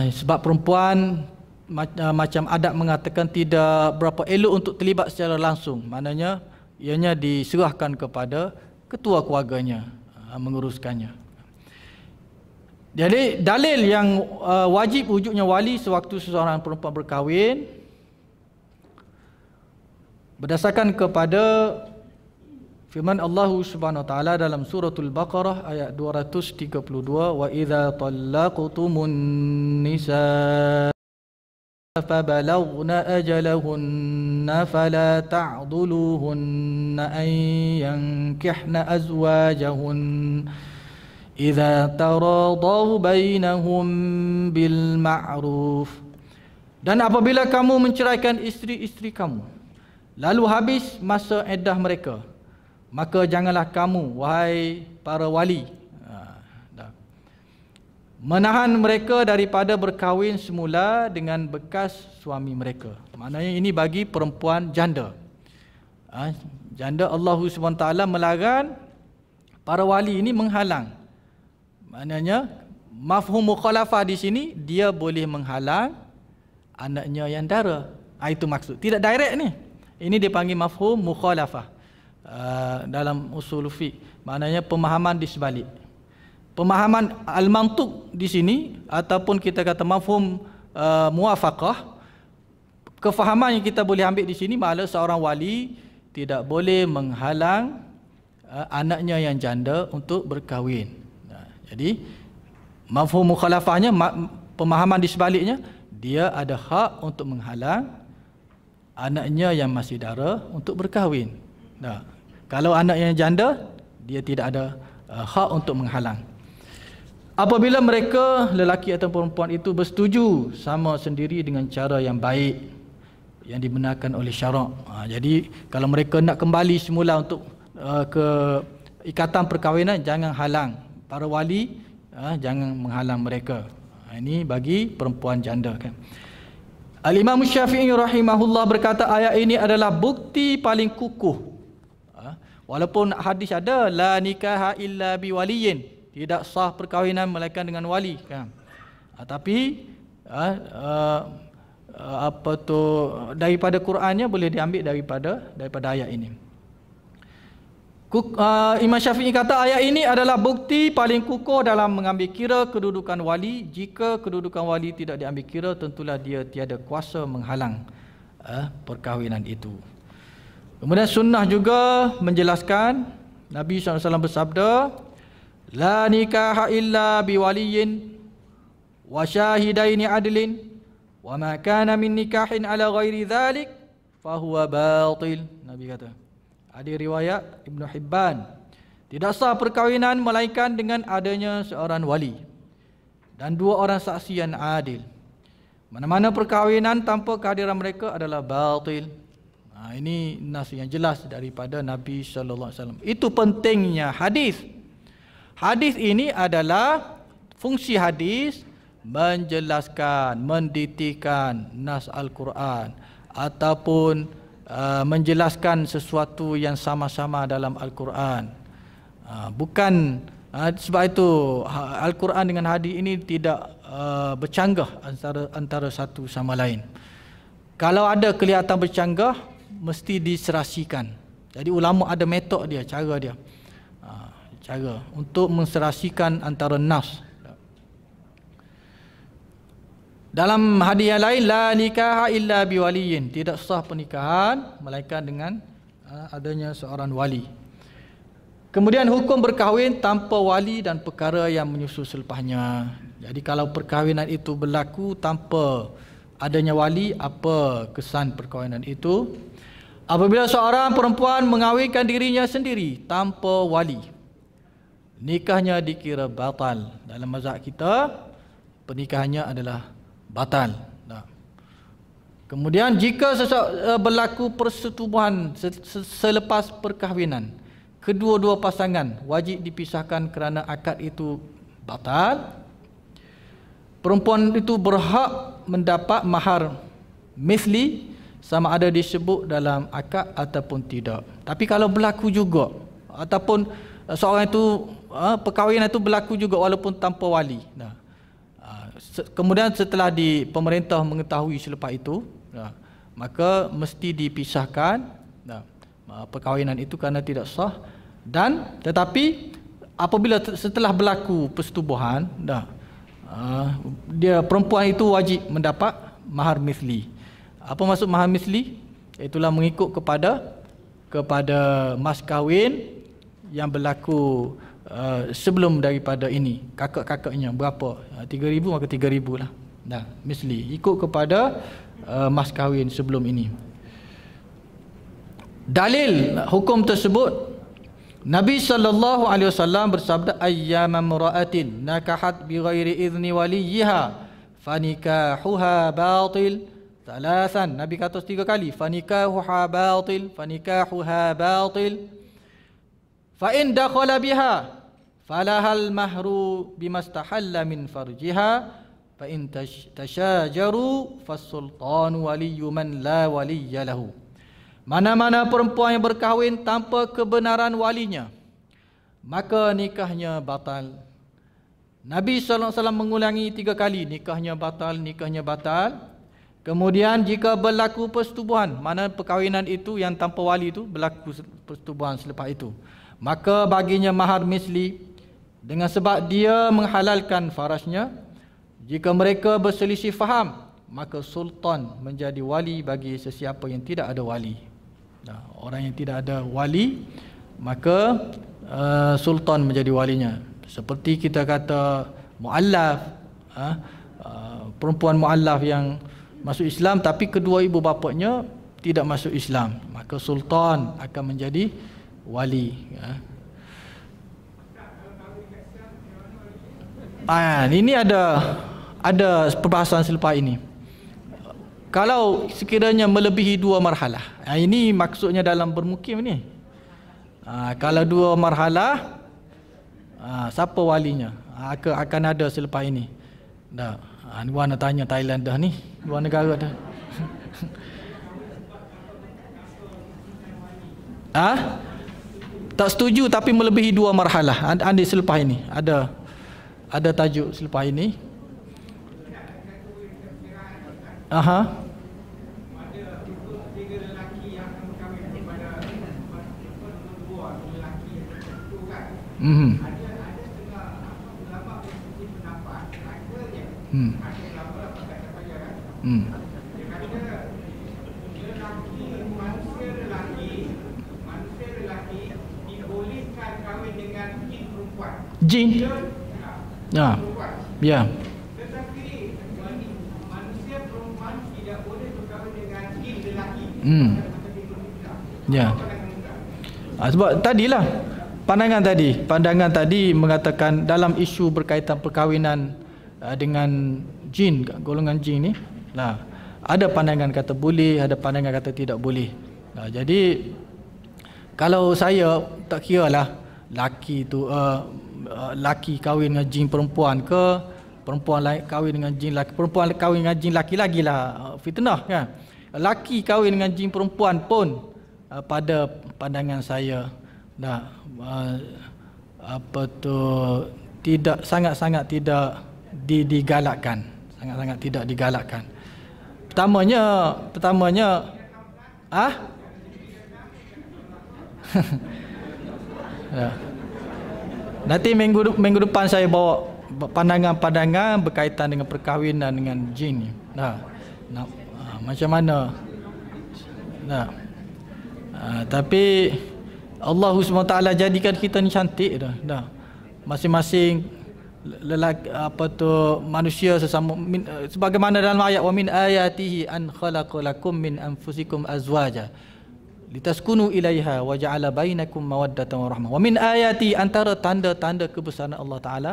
Sebab perempuan macam adat mengatakan tidak berapa elok untuk terlibat secara langsung. Maknanya ianya diserahkan kepada ketua keluarganya menguruskannya. Jadi dalil yang wajib wujudnya wali sewaktu seseorang perempuan berkahwin berdasarkan kepada firman Allah Subhanahu wa taala dalam suratul Baqarah ayat 232, wa idza talaqtumun nisaa فبلغن أجلهن فلا تعضلوهن أن ينكحن أزواجهن إذا تراضوا بينهم بالمعروف. Dan apabila kamu menceraikan isteri-isteri kamu lalu habis masa iddah mereka, maka janganlah kamu wahai para wali menahan mereka daripada berkahwin semula dengan bekas suami mereka. Maknanya ini bagi perempuan janda. Janda Allah SWT melarang para wali ini menghalang. Maknanya mafhum mukhalafah di sini, dia boleh menghalang anaknya yang dara. Itu maksud. Tidak direct ni. Ini dipanggil mafhum mukhalafah. dalam usul fiqh, maknanya pemahaman di sebalik. Pemahaman al-mantuq di sini ataupun kita kata mafhum muwafaqah, kefahaman yang kita boleh ambil di sini maknanya seorang wali tidak boleh menghalang anaknya yang janda untuk berkahwin. Jadi mafhum mukhalafahnya, pemahaman di sebaliknya, dia ada hak untuk menghalang anaknya yang masih dara untuk berkahwin. Kalau anaknya janda, dia tidak ada hak untuk menghalang. Apabila mereka, lelaki atau perempuan itu bersetuju sama sendiri dengan cara yang baik yang dibenarkan oleh syarak. Jadi kalau mereka nak kembali semula untuk ke ikatan perkahwinan, jangan halang. Para wali jangan menghalang mereka. Ini bagi perempuan janda kan. Al-Imam Syafi'i rahimahullah berkata ayat ini adalah bukti paling kukuh. Walaupun hadis ada la nikaha illa bi waliyin, tidak sah perkahwinan melainkan dengan wali kan. Tapi apa tu, daripada Qurannya boleh diambil daripada ayat ini. Imam Syafi'i kata ayat ini adalah bukti paling kukuh dalam mengambil kira kedudukan wali. Jika kedudukan wali tidak diambil kira, tentulah dia tiada kuasa menghalang perkahwinan itu. Kemudian sunnah juga menjelaskan, Nabi SAW bersabda, la nikaha illa biwaliyin wa syahidaini adlin wa ma kana min nikahin ala ghairi dhalik fahuwa batil. Nabi kata, ada riwayat Ibn Hibban, tidak sah perkahwinan melainkan dengan adanya seorang wali dan 2 orang saksi yang adil. Mana-mana perkahwinan tanpa kehadiran mereka adalah batil. Ini nas yang jelas daripada Nabi sallallahu alaihi wasallam. Itu pentingnya hadis. Hadis ini adalah fungsi hadis menjelaskan, mendiktikan nas Al-Quran ataupun menjelaskan sesuatu yang sama-sama dalam Al-Quran. Bukan sebab itu Al-Quran dengan hadis ini tidak bercanggah antara satu sama lain. Kalau ada kelihatan bercanggah, mesti diserasikan. Jadi ulama ada metod dia, cara dia, cara untuk menserasikan antara nas. Dalam hadis yang lain, la nikaha illa biwaliyin, tidak sah pernikahan melainkan dengan adanya seorang wali. Kemudian hukum berkahwin tanpa wali dan perkara yang menyusul selepasnya. Jadi kalau perkahwinan itu berlaku tanpa adanya wali, apa kesan perkahwinan itu? Apabila seorang perempuan mengawinkan dirinya sendiri tanpa wali, nikahnya dikira batal. Dalam mazhab kita, pernikahannya adalah batal. Kemudian jika berlaku persetubuhan selepas perkahwinan, kedua-dua pasangan wajib dipisahkan kerana akad itu batal. Perempuan itu berhak mendapat mahar misli, sama ada disebut dalam akad ataupun tidak. Tapi kalau berlaku juga ataupun seorang itu perkahwinan itu berlaku juga walaupun tanpa wali. Kemudian setelah pemerintah mengetahui selepas itu, maka mesti dipisahkan perkahwinan itu kerana tidak sah. Dan tetapi apabila setelah berlaku persetubuhan, dia perempuan itu wajib mendapat mahar misli. Apa maksud mahar misli? Itulah mengikut kepada mas kahwin yang berlaku sebelum daripada ini, kakak-kakaknya berapa? 3,000 maka 3,000 lah. Misli ikut kepada mas kahwin sebelum ini. Dalil hukum tersebut, Nabi sallallahu alaihi wasallam bersabda, ayyama imra'atin nakahat bighairi idzni waliyha fanikahuha batil. Salasan, Nabi kata 3 kali, fanikahuha batil, fanikahuha batil. Fa in dakhala biha falahal mahru bimastahalla min farjiha, fa in tashajaru fasultanu waliyyu man la waliyya lahu. Mana-mana perempuan yang berkahwin tanpa kebenaran walinya, maka nikahnya batal. Nabi SAW mengulangi 3 kali, nikahnya batal, nikahnya batal. Kemudian jika berlaku persetubuhan, mana perkahwinan itu yang tanpa wali itu berlaku persetubuhan selepas itu, maka baginya mahar misli dengan sebab dia menghalalkan farasnya. Jika mereka berselisih faham, maka sultan menjadi wali bagi sesiapa yang tidak ada wali. Orang yang tidak ada wali, maka sultan menjadi walinya. Seperti kita kata muallaf, perempuan muallaf yang masuk Islam tapi kedua ibu bapanya tidak masuk Islam, maka sultan akan menjadi wali. Ini ada perbahasan selepas ini. Kalau sekiranya melebihi 2 marhalah, ini maksudnya dalam bermukim ni. Kalau 2 marhalah, siapa walinya? Akan ada selepas ini. Dah. Luar nak tanya Thailand dah ni, luar negara dah. Tak setuju tapi melebihi 2 marhalah. Anda selepas ini ada tajuk selepas ini. Jin. Ya. Tetapi manusia perempuan tidak boleh berkahwin dengan jin lelaki. Ya. Sebab tadilah pandangan tadi mengatakan dalam isu berkaitan perkahwinan dengan jin, golongan jin ni, ada pandangan kata boleh, ada pandangan kata tidak boleh. Jadi kalau saya tak kiralah laki tu laki kahwin dengan jin perempuan ke, perempuan kahwin dengan jin laki, perempuan kahwin dengan jin laki lagilah fitnah kan. Laki kahwin dengan jin perempuan pun pada pandangan saya tidak sangat-sangat tidak digalakkan, sangat-sangat tidak digalakkan. Pertamanya nanti minggu depan saya bawa pandangan-pandangan berkaitan dengan perkahwinan dengan jin ni. Macam mana? Tapi Allah SWT jadikan kita ni cantik dah. Masing-masing lelaki manusia sesama sebagaimana dalam ayat wa min ayatihi an khalaqalakum min anfusikum azwaja litaskunu ilaiha wa ja'ala bainakum mawaddatan wa rahmah. Wa min ayati, antara tanda-tanda kebesaran Allah Taala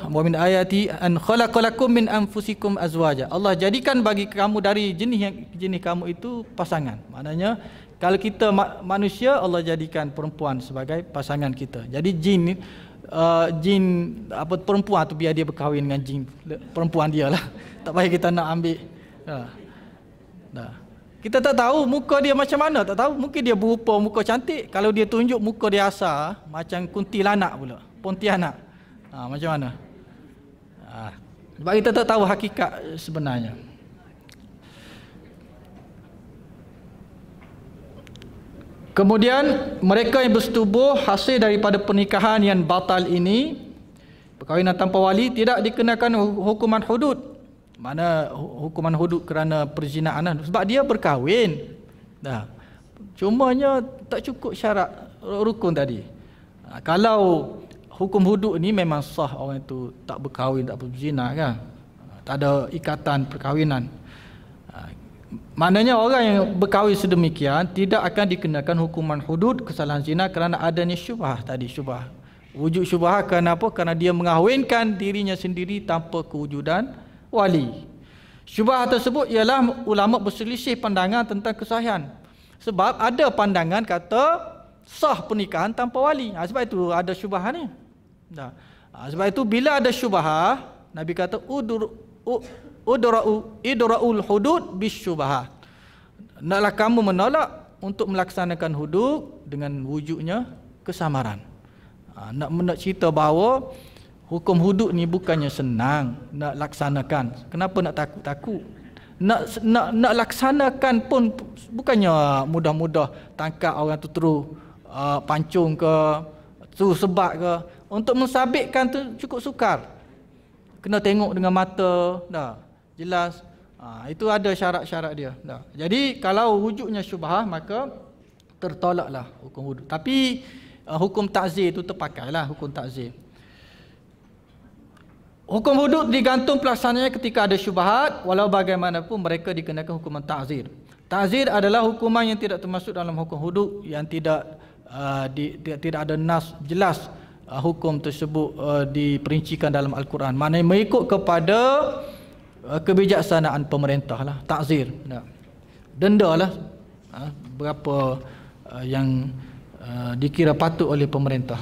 wa min ayati an khalaqalakum min anfusikum azwaja. Allah jadikan bagi kamu dari jenis kamu itu pasangan. Maknanya kalau kita manusia, Allah jadikan perempuan sebagai pasangan kita. Jadi jin perempuan tu biar dia berkahwin dengan jin perempuan dia lah. Tak payah kita nak ambil. Kita tak tahu muka dia macam mana, tak tahu. Mungkin dia berupa muka cantik. Kalau dia tunjuk muka dia asal macam kuntilanak pula, pontianak. Macam mana? Sebab kita tak tahu hakikat sebenarnya. Kemudian mereka yang bersetubuh hasil daripada pernikahan yang batal ini, perkahwinan tanpa wali, tidak dikenakan hukuman hudud. Mana hukuman hudud kerana perzinaan, sebab dia berkahwin. Cumanya tak cukup syarat rukun tadi. Kalau hukum hudud ni memang sah orang itu tak berkahwin, tak berzina kan. Tak ada ikatan perkahwinan. Maknanya orang yang berkahwin sedemikian tidak akan dikenakan hukuman hudud kesalahan zina kerana adanya syubhah tadi. Syubhah, wujud syubhah kerana apa? Kerana dia mengahwinkan dirinya sendiri tanpa kewujudan wali. Syubhah tersebut ialah ulama berselisih pandangan tentang kesahihan. Sebab ada pandangan kata sah pernikahan tanpa wali. Sebab itu ada syubhah ni. Sebab itu bila ada syubhah, Nabi kata idra'ul hudud bisyubhah. Naklah kamu menolak untuk melaksanakan hudud dengan wujudnya kesamaran. Nak cerita bahawa hukum hudud ni bukannya senang nak laksanakan. Kenapa nak takut-takut? Nak laksanakan pun bukannya mudah-mudah, tangkap orang tu terus pancung ke, terus sebat ke. Untuk mensabitkan tu cukup sukar. Kena tengok dengan mata, dah jelas. Itu ada syarat-syarat dia. Dah. Jadi kalau wujudnya syubhah maka tertolaklah hukum hudud. Tapi hukum ta'zir itu terpakailah hukum ta'zir. Hukum hudud digantung pelaksanaannya ketika ada syubhat, walau bagaimanapun mereka dikenakan hukuman ta'zir. Ta'zir adalah hukuman yang tidak termasuk dalam hukum hudud, yang tidak ada nas jelas hukum tersebut diperincikan dalam Al-Quran. Maknanya mengikut kepada kebijaksanaan pemerintah lah, ta'zir. Denda lah berapa yang dikira patut oleh pemerintah.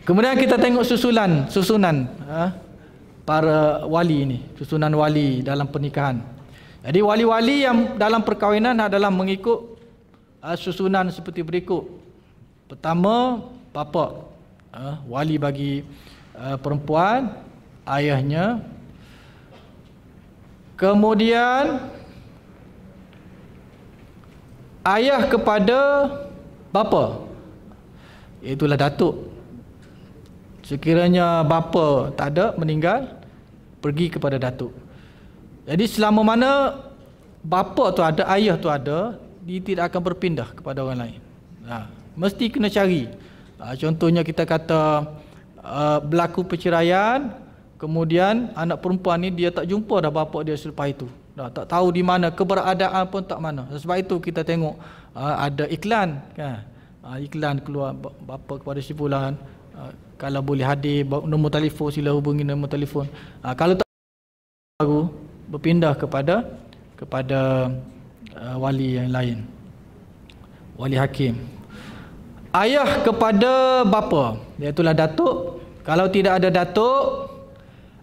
Kemudian kita tengok susunan para wali ini, susunan wali dalam pernikahan. Jadi wali-wali yang dalam perkahwinan adalah mengikut susunan seperti berikut. Pertama, bapa, wali bagi perempuan, ayahnya. Kemudian ayah kepada bapa, iaitulah datuk. Sekiranya bapa tak ada, meninggal, pergi kepada datuk. Jadi selama mana bapa tu ada, ayah tu ada, dia tidak akan berpindah kepada orang lain. Mesti kena cari. Contohnya kita kata berlaku perceraian, kemudian anak perempuan ni dia tak jumpa dah bapa dia selepas itu. Tak tahu di mana, keberadaan pun tak mana. Sebab itu kita tengok ada iklan kan. Iklan keluar, bapa kepada si fulan, kalau boleh hadir, nombor telefon, sila hubungi nombor telefon. Kalau tak, baru berpindah kepada wali yang lain, wali hakim. Ayah kepada bapa, iaitulah datuk. Kalau tidak ada datuk,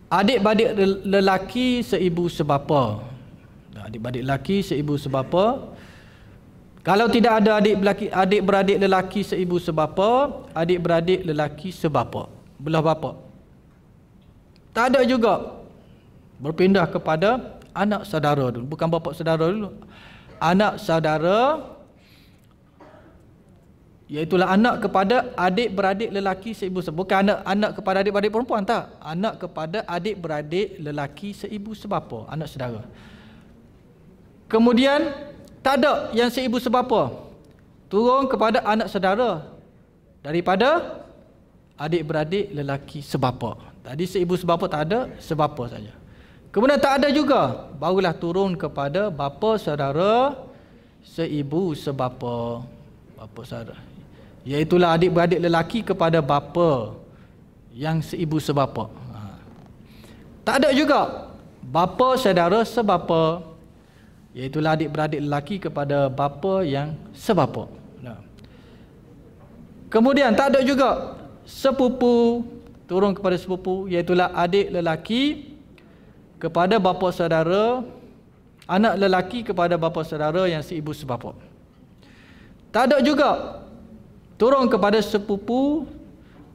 adik-beradik lelaki seibu sebapa. Adik-beradik lelaki seibu sebapa. Kalau tidak ada adik-beradik lelaki seibu sebapa, adik-beradik lelaki sebapa, belah bapa. Tak ada juga, berpindah kepada anak saudara dulu, bukan bapa saudara dulu. Anak saudara, iaitulah anak kepada adik-beradik lelaki seibu sebapa. Bukan anak kepada adik-beradik perempuan, tak. Anak kepada adik-beradik lelaki seibu sebapa, anak saudara. Kemudian tak ada yang seibu sebapa, turun kepada anak saudara daripada adik-beradik lelaki sebapa. Tadi seibu sebapa tak ada, sebapa saja. Kemudian tak ada juga, barulah turun kepada bapa saudara seibu sebapa, bapa saudara. Iaitulah adik-beradik lelaki kepada bapa yang seibu sebapa. Tak ada juga bapa saudara sebapa, iaitulah adik-beradik lelaki kepada bapa yang sebapa. Kemudian tak ada juga sepupu, turun kepada sepupu, iaitulah adik lelaki kepada bapa saudara, anak lelaki kepada bapa saudara yang seibu sebapa. Tak ada juga turun kepada sepupu,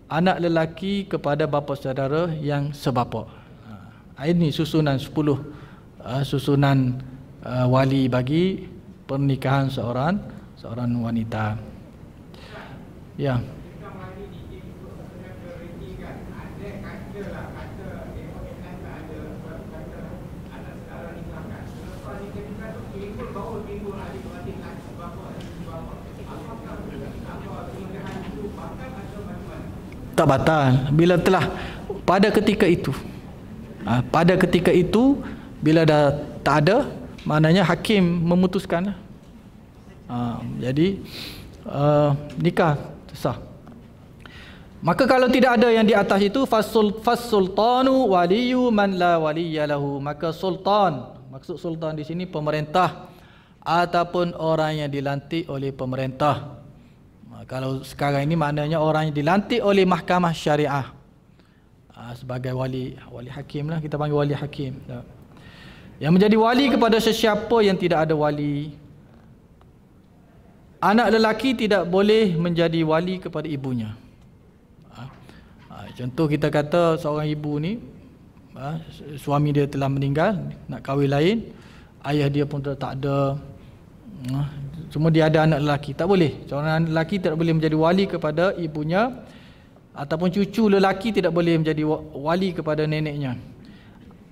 anak lelaki kepada bapa saudara yang sebapa. Ini susunan 10 susunan wali bagi pernikahan seorang wanita. Ya. Tak batal bila telah pada ketika itu. Pada ketika itu bila dah tak ada, maknanya hakim memutuskan. Jadi nikah sah. Maka kalau tidak ada yang di atas itu, fasultanu waliyu man la waliya lahu. Maka sultan, maksud sultan di sini pemerintah ataupun orang yang dilantik oleh pemerintah. Kalau sekarang ini maknanya orang yang dilantik oleh mahkamah syariah sebagai wali hakim lah, kita panggil wali hakim. Yang menjadi wali kepada sesiapa yang tidak ada wali. Anak lelaki tidak boleh menjadi wali kepada ibunya. Contoh kita kata seorang ibu ni suami dia telah meninggal, nak kahwin lain, ayah dia pun tak ada, cuma dia ada anak lelaki, tak boleh. Seorang anak lelaki tidak boleh menjadi wali kepada ibunya, ataupun cucu lelaki tidak boleh menjadi wali kepada neneknya.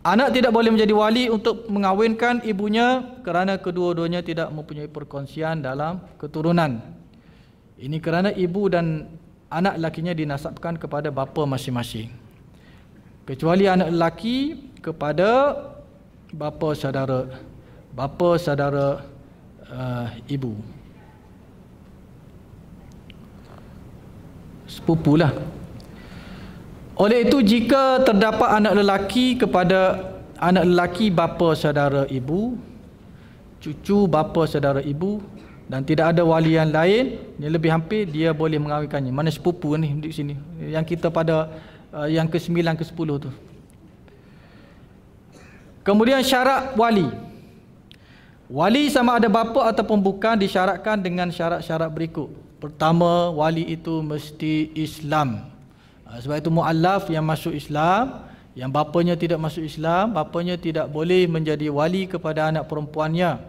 Anak tidak boleh menjadi wali untuk mengawinkan ibunya kerana kedua-duanya tidak mempunyai perkongsian dalam keturunan. Ini kerana ibu dan anak lakinya dinasabkan kepada bapa masing-masing. Kecuali anak lelaki kepada bapa saudara ibu. Sepupulah. Oleh itu, jika terdapat anak lelaki kepada anak lelaki bapa saudara ibu, cucu bapa saudara ibu, dan tidak ada wali yang lain, yang lebih hampir, dia boleh mengawinkannya. Mana sepupu ni di sini, yang kita pada yang ke-9 ke-10 tu. Kemudian syarat wali. Wali sama ada bapa ataupun bukan disyaratkan dengan syarat-syarat berikut. Pertama, wali itu mesti Islam. Sebab itu mu'allaf yang masuk Islam, yang bapanya tidak masuk Islam, bapanya tidak boleh menjadi wali kepada anak perempuannya.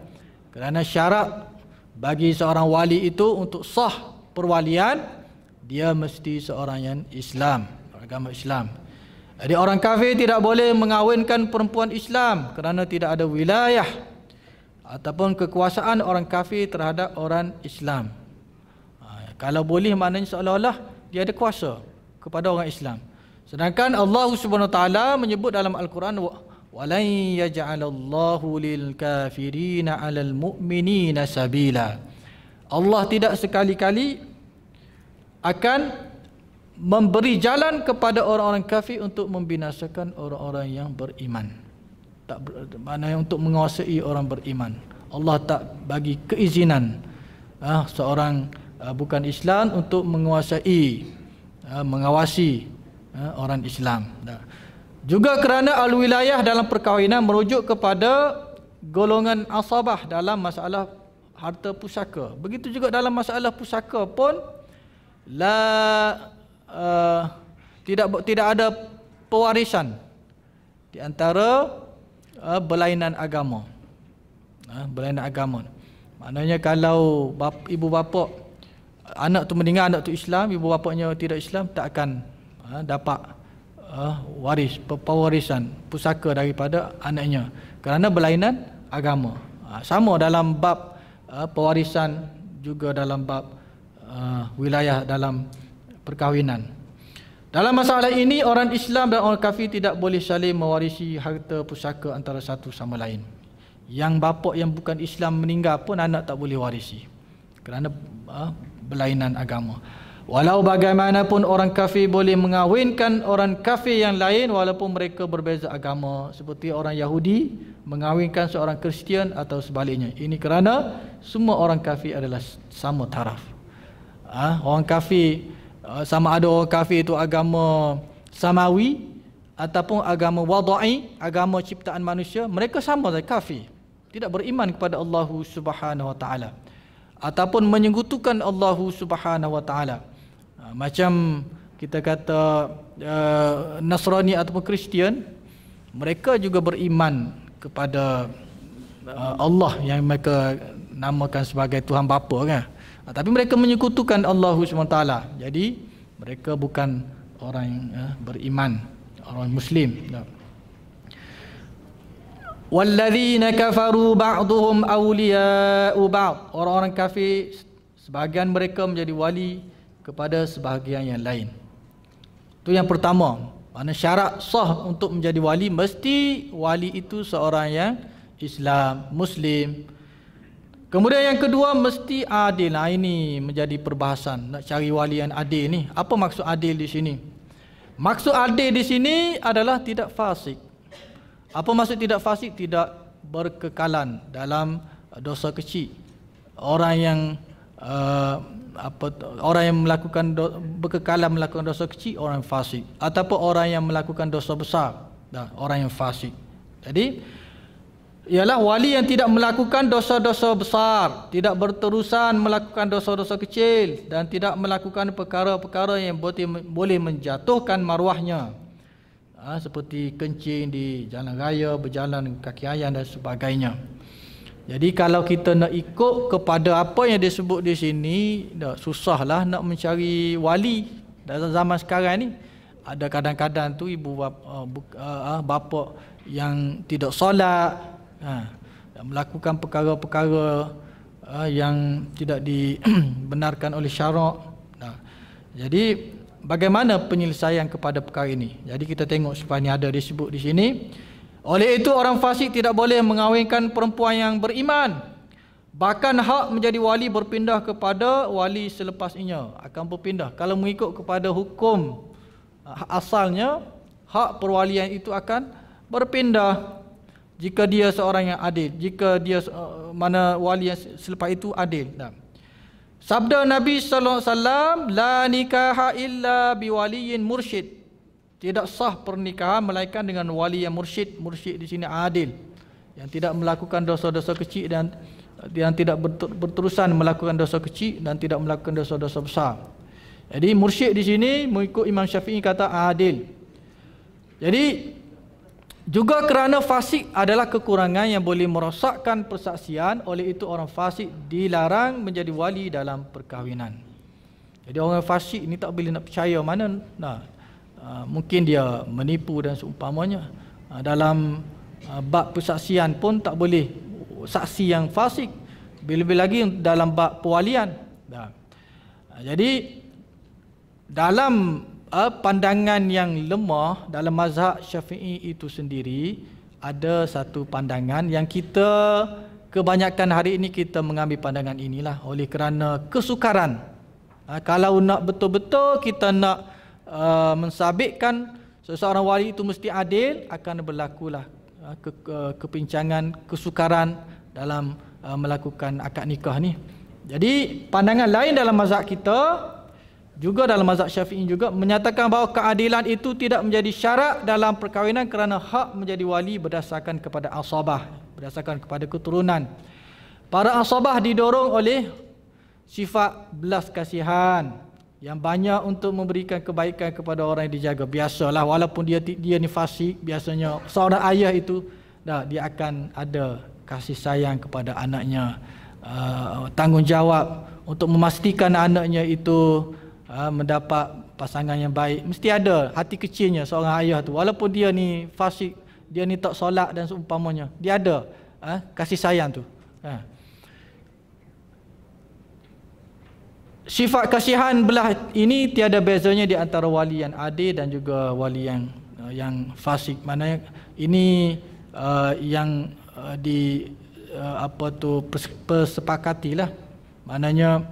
Kerana syarat bagi seorang wali itu untuk sah perwalian, dia mesti seorang yang Islam, beragama Islam. Jadi orang kafir tidak boleh mengawinkan perempuan Islam kerana tidak ada wilayah ataupun kekuasaan orang kafir terhadap orang Islam. Kalau boleh, maknanya seolah-olah dia ada kuasa kepada orang Islam. Sedangkan Allah Subhanahu Wa Taala menyebut dalam Al-Quran, walan yaj'alallahu lil kafirina 'alal mu'minina sabila. Allah tidak sekali-kali akan memberi jalan kepada orang-orang kafir untuk membinasakan orang-orang yang beriman. Tak maknanya untuk menguasai orang beriman. Allah tak bagi keizinan seorang bukan Islam untuk menguasai, mengawasi orang Islam. Juga kerana al-wilayah dalam perkahwinan merujuk kepada golongan asabah dalam masalah harta pusaka. Begitu juga dalam masalah pusaka pun tidak ada pewarisan di antara berlainan agama. Berlainan agama. Maknanya kalau ibu bapa anak tu meninggal, anak tu Islam, ibu bapanya tidak Islam, tak akan dapat pewarisan pusaka daripada anaknya kerana berlainan agama. Sama dalam bab pewarisan, juga dalam bab wilayah dalam perkahwinan. Dalam masalah ini, orang Islam dan orang kafir tidak boleh saling mewarisi harta pusaka antara satu sama lain. Yang bapa yang bukan Islam meninggal pun anak tak boleh warisi kerana berlainan agama. Walau bagaimanapun orang kafir boleh mengawinkan orang kafir yang lain walaupun mereka berbeza agama, seperti orang Yahudi mengawinkan seorang Kristian atau sebaliknya. Ini kerana semua orang kafir adalah sama taraf. Orang kafir, sama ada orang kafir itu agama samawi ataupun agama wada'i, agama ciptaan manusia, mereka sama saja kafir, tidak beriman kepada Allah Subhanahu Wa Taala ataupun menyekutukan Allah Subhanahu Wa Taala. Macam kita kata Nasrani ataupun Kristian, mereka juga beriman kepada Allah yang mereka namakan sebagai Tuhan Bapa kan. Tapi mereka menyekutukan Allah SWT. Jadi mereka bukan orang yang beriman, orang Muslim. Walladzina kafaru ba'duhum awliya'u ba'd. Orang-orang kafir sebahagian mereka menjadi wali kepada sebahagian yang lain. Itu yang pertama. Mana syarat sah untuk menjadi wali, mesti wali itu seorang yang Islam, Muslim. Kemudian yang kedua, mesti adil. Ini menjadi perbahasan. Nak cari wali yang adil ni. Apa maksud adil di sini? Maksud adil di sini adalah tidak fasik. Apa maksud tidak fasik? Tidak berkekalan dalam dosa kecil. Orang yang orang yang melakukan berkekalan melakukan dosa kecil, orang fasik. Ataupun orang yang melakukan dosa besar, orang yang fasik. Jadi ialah wali yang tidak melakukan dosa-dosa besar, tidak berterusan melakukan dosa-dosa kecil, dan tidak melakukan perkara-perkara yang boleh menjatuhkan maruahnya, seperti kencing di jalan raya, berjalan kaki ayam dan sebagainya. Jadi kalau kita nak ikut kepada apa yang disebut di sini, susahlah nak mencari wali dalam zaman sekarang ni. Ada kadang-kadang tu ibu bapa yang tidak solat, melakukan perkara-perkara yang tidak dibenarkan oleh syarak. Jadi bagaimana penyelesaian kepada perkara ini? Jadi kita tengok supaya ni ada disebut di sini. Oleh itu orang fasik tidak boleh mengawinkan perempuan yang beriman. Bahkan hak menjadi wali berpindah kepada wali selepasnya, akan berpindah. Kalau mengikut kepada hukum asalnya, hak perwalian itu akan berpindah jika dia seorang yang adil, jika dia mana wali yang selepas itu adil. Sabda Nabi sallallahu alaihi wasallam, la nikaha illa biwaliyin mursyid. Tidak sah pernikahan melainkan dengan wali yang mursyid. Mursyid di sini adil, yang tidak melakukan dosa-dosa kecil dan yang tidak berterusan melakukan dosa kecil dan tidak melakukan dosa-dosa besar. Jadi mursyid di sini mengikut Imam Syafi'i kata adil. Jadi juga kerana fasik adalah kekurangan yang boleh merosakkan persaksian, oleh itu orang fasik dilarang menjadi wali dalam perkahwinan. Jadi orang fasik ni tak boleh nak percaya mana. Mungkin dia menipu dan seumpamanya. Dalam bab persaksian pun tak boleh saksi yang fasik, lebih-lebih lagi dalam bab perwalian. Jadi dalam pandangan yang lemah dalam mazhab Syafi'i itu sendiri, ada satu pandangan yang kita kebanyakan hari ini kita mengambil pandangan inilah oleh kerana kesukaran. Kalau nak betul-betul kita nak mensabitkan seseorang wali itu mesti adil, akan berlakulah kepincangan, kesukaran dalam melakukan akad nikah ni. Jadi pandangan lain dalam mazhab kita, juga dalam mazhab Syafi'i juga, menyatakan bahawa keadilan itu tidak menjadi syarat dalam perkahwinan kerana hak menjadi wali berdasarkan kepada asabah, berdasarkan kepada keturunan. Para asabah didorong oleh sifat belas kasihan yang banyak untuk memberikan kebaikan kepada orang yang dijaga. Biasalah walaupun dia ni fasik, biasanya seorang ayah itu dia akan ada kasih sayang kepada anaknya, tanggungjawab untuk memastikan anaknya itu mendapat pasangan yang baik. Mesti ada hati kecilnya seorang ayah tu, walaupun dia ni fasik, dia ni tak solat dan seumpamanya, dia ada kasih sayang tu. Sifat kasihan belah ini tiada bezanya di antara wali yang adil dan juga wali yang fasik. Maknanya ini yang persepakatilah. Maknanya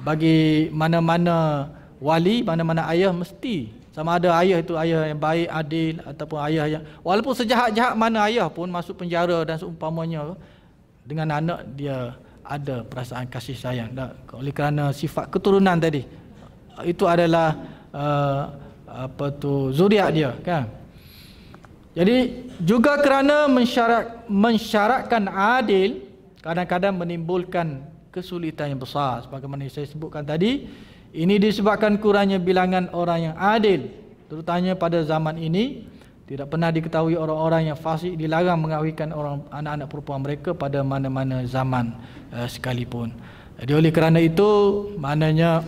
bagi mana-mana wali, mana-mana ayah, mesti sama ada ayah itu ayah yang baik, adil, ataupun ayah yang walaupun sejahat-jahat mana ayah pun masuk penjara dan seumpamanya, dengan anak dia ada perasaan kasih sayang. Oleh kerana sifat keturunan tadi, itu adalah zuriat dia, kan. Jadi juga kerana mensyaratkan adil kadang-kadang menimbulkan kesulitan yang besar. Sebagaimana saya sebutkan tadi, ini disebabkan kurangnya bilangan orang yang adil, terutamanya pada zaman ini. Tidak pernah diketahui orang-orang yang fasik dilarang mengahwinkan orang anak-anak perempuan mereka pada mana-mana zaman sekalipun. Jadi oleh kerana itu, maknanya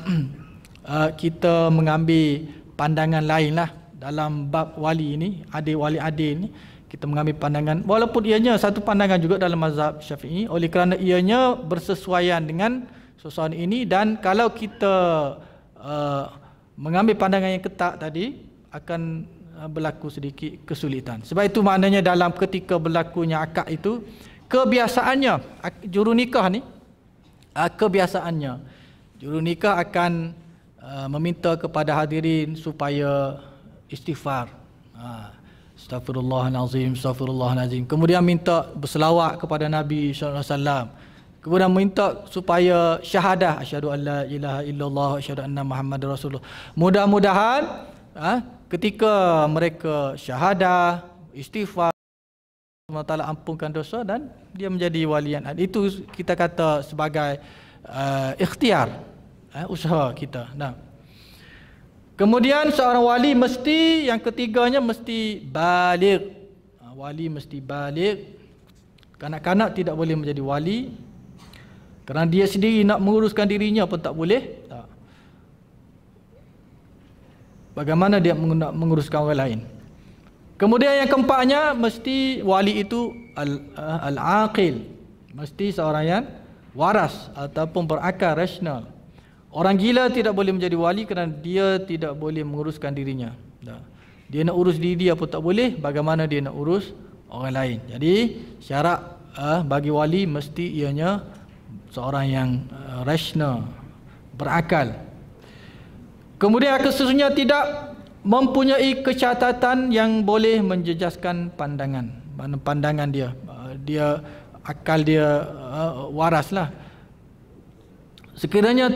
kita mengambil pandangan lain lah dalam bab wali ini, wali adil ni. Kita mengambil pandangan, walaupun ianya satu pandangan juga dalam mazhab Syafi'i, oleh kerana ianya bersesuaian dengan sesuatu ini. Dan kalau kita mengambil pandangan yang ketat tadi, akan berlaku sedikit kesulitan. Sebab itu maknanya dalam ketika berlakunya akad itu, kebiasaannya juru nikah ni, kebiasaannya juru nikah akan meminta kepada hadirin supaya istighfar, Astaghfirullahalazim, astaghfirullahalazim. Kemudian minta berselawat kepada Nabi sallallahu alaihi wasallam. Kemudian minta supaya syahadah, asyhadu an la ilaha illallah wa asyhadu anna Muhammadar Rasulullah. Mudah-mudahan ketika mereka syahadah, istighfar, SWT ampunkan dosa dan dia menjadi wali yang adil. Itu kita kata sebagai ikhtiar, usaha kita. Nah, kemudian seorang wali mesti, yang ketiganya mesti baligh. Wali mesti baligh. Kanak-kanak tidak boleh menjadi wali, kerana dia sendiri nak menguruskan dirinya pun tak boleh. Tak. Bagaimana dia nak menguruskan orang lain? Kemudian yang keempatnya, mesti wali itu al-aqil. Mesti seorang yang waras ataupun berakal, rasional. Orang gila tidak boleh menjadi wali kerana dia tidak boleh menguruskan dirinya. Dia nak urus diri dia pun tak boleh, bagaimana dia nak urus orang lain. Jadi syarat bagi wali mesti ianya seorang yang rasional, berakal. Kemudian sesungguhnya tidak mempunyai kecatatan yang boleh menjejaskan pandangan. Mana pandangan dia, dia akal dia waraslah. Sekiranya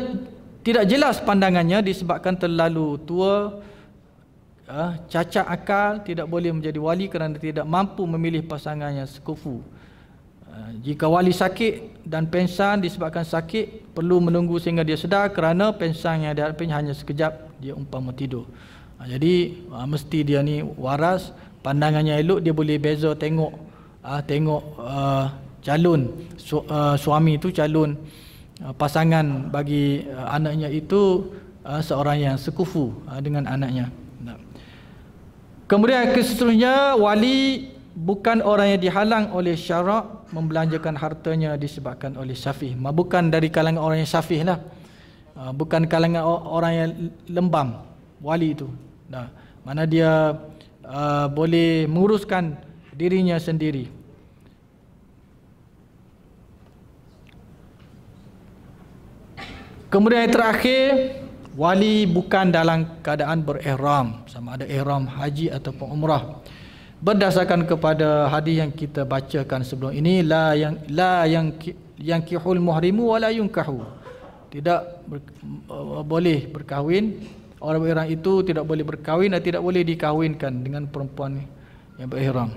tidak jelas pandangannya disebabkan terlalu tua, cacat akal, tidak boleh menjadi wali kerana tidak mampu memilih pasangan yang sekufu. Jika wali sakit dan pengsan disebabkan sakit, perlu menunggu sehingga dia sedar kerana pengsan yang dihadapinya hanya sekejap, dia umpama tidur. Jadi mesti dia ni waras, pandangannya elok, dia boleh beza tengok calon suami itu, calon pasangan bagi anaknya itu seorang yang sekufu dengan anaknya. Kemudian seterusnya, wali bukan orang yang dihalang oleh syarak membelanjakan hartanya disebabkan oleh syafih. Bukan dari kalangan orang yang syafih lah, bukan kalangan orang yang lembam. Wali itu mana dia boleh menguruskan dirinya sendiri. Kemudian yang terakhir, wali bukan dalam keadaan berihram, sama ada ihram haji ataupun umrah. Berdasarkan kepada hadis yang kita bacakan sebelum ini, la yang kihul muhrimu wala yunkahu. Tidak boleh berkahwin, orang berihram itu tidak boleh berkahwin dan tidak boleh dikahwinkan dengan perempuan yang berihram.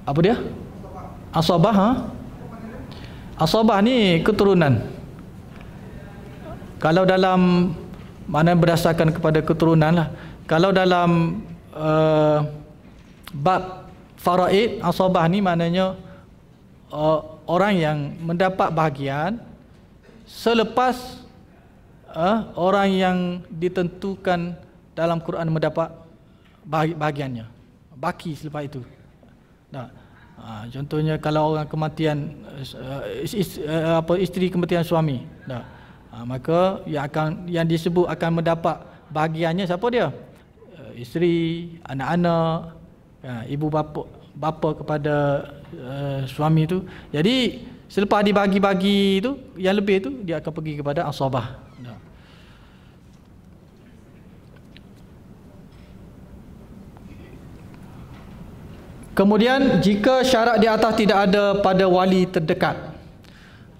Apa dia? Asabah, Asabah ni keturunan. Kalau dalam mana berdasarkan kepada keturunan lah. Kalau dalam bab faraid, asabah ni maknanya orang yang mendapat bahagian selepas orang yang ditentukan dalam Quran mendapat bahagiannya, baki selepas itu. Contohnya kalau orang kematian isteri kematian suami, maka yang disebut akan mendapat bahagiannya siapa dia? Isteri, anak-anak, ibu bapa kepada suami itu. Jadi selepas dibagi-bagi itu, yang lebih itu dia akan pergi kepada asabah. Kemudian jika syarat di atas tidak ada pada wali terdekat,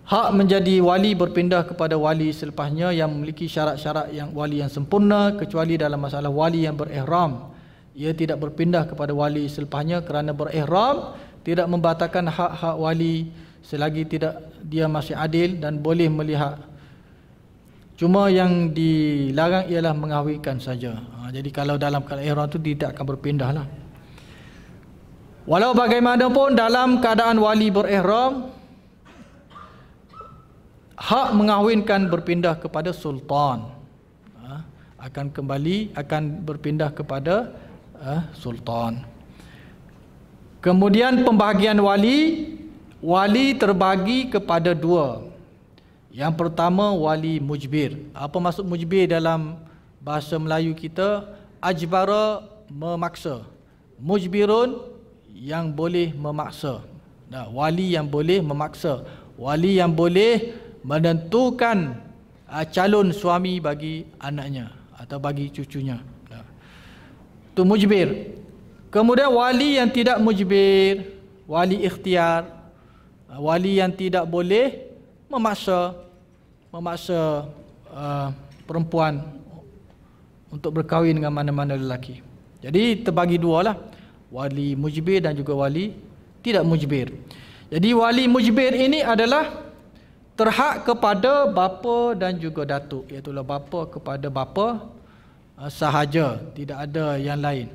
hak menjadi wali berpindah kepada wali selepasnya yang memiliki syarat-syarat yang wali yang sempurna, kecuali dalam masalah wali yang berihram. Ia tidak berpindah kepada wali selepasnya kerana berihram tidak membatalkan hak-hak wali selagi tidak dia masih adil dan boleh melihat. Cuma yang dilarang ialah mengahwinkan saja. Jadi kalau dalam keadaan ihram itu tidak akan berpindah lah. Walau bagaimanapun dalam keadaan wali berihram, hak mengahwinkan berpindah kepada sultan. Akan berpindah kepada sultan. Kemudian pembahagian wali terbagi kepada dua. Yang pertama, wali mujbir. Apa maksud mujbir dalam bahasa Melayu kita? Ajbara, memaksa. Mujbirun, yang boleh memaksa. Wali yang boleh memaksa, wali yang boleh menentukan calon suami bagi anaknya atau bagi cucunya. Itu mujbir. Kemudian wali yang tidak mujbir, wali ikhtiar, wali yang tidak boleh memaksa perempuan untuk berkahwin dengan mana-mana lelaki. Jadi terbagi dua lah, wali mujbir dan juga wali tidak mujbir. Jadi wali mujbir ini adalah terhad kepada bapa dan juga datuk, iaitu bapa kepada bapa sahaja, tidak ada yang lain.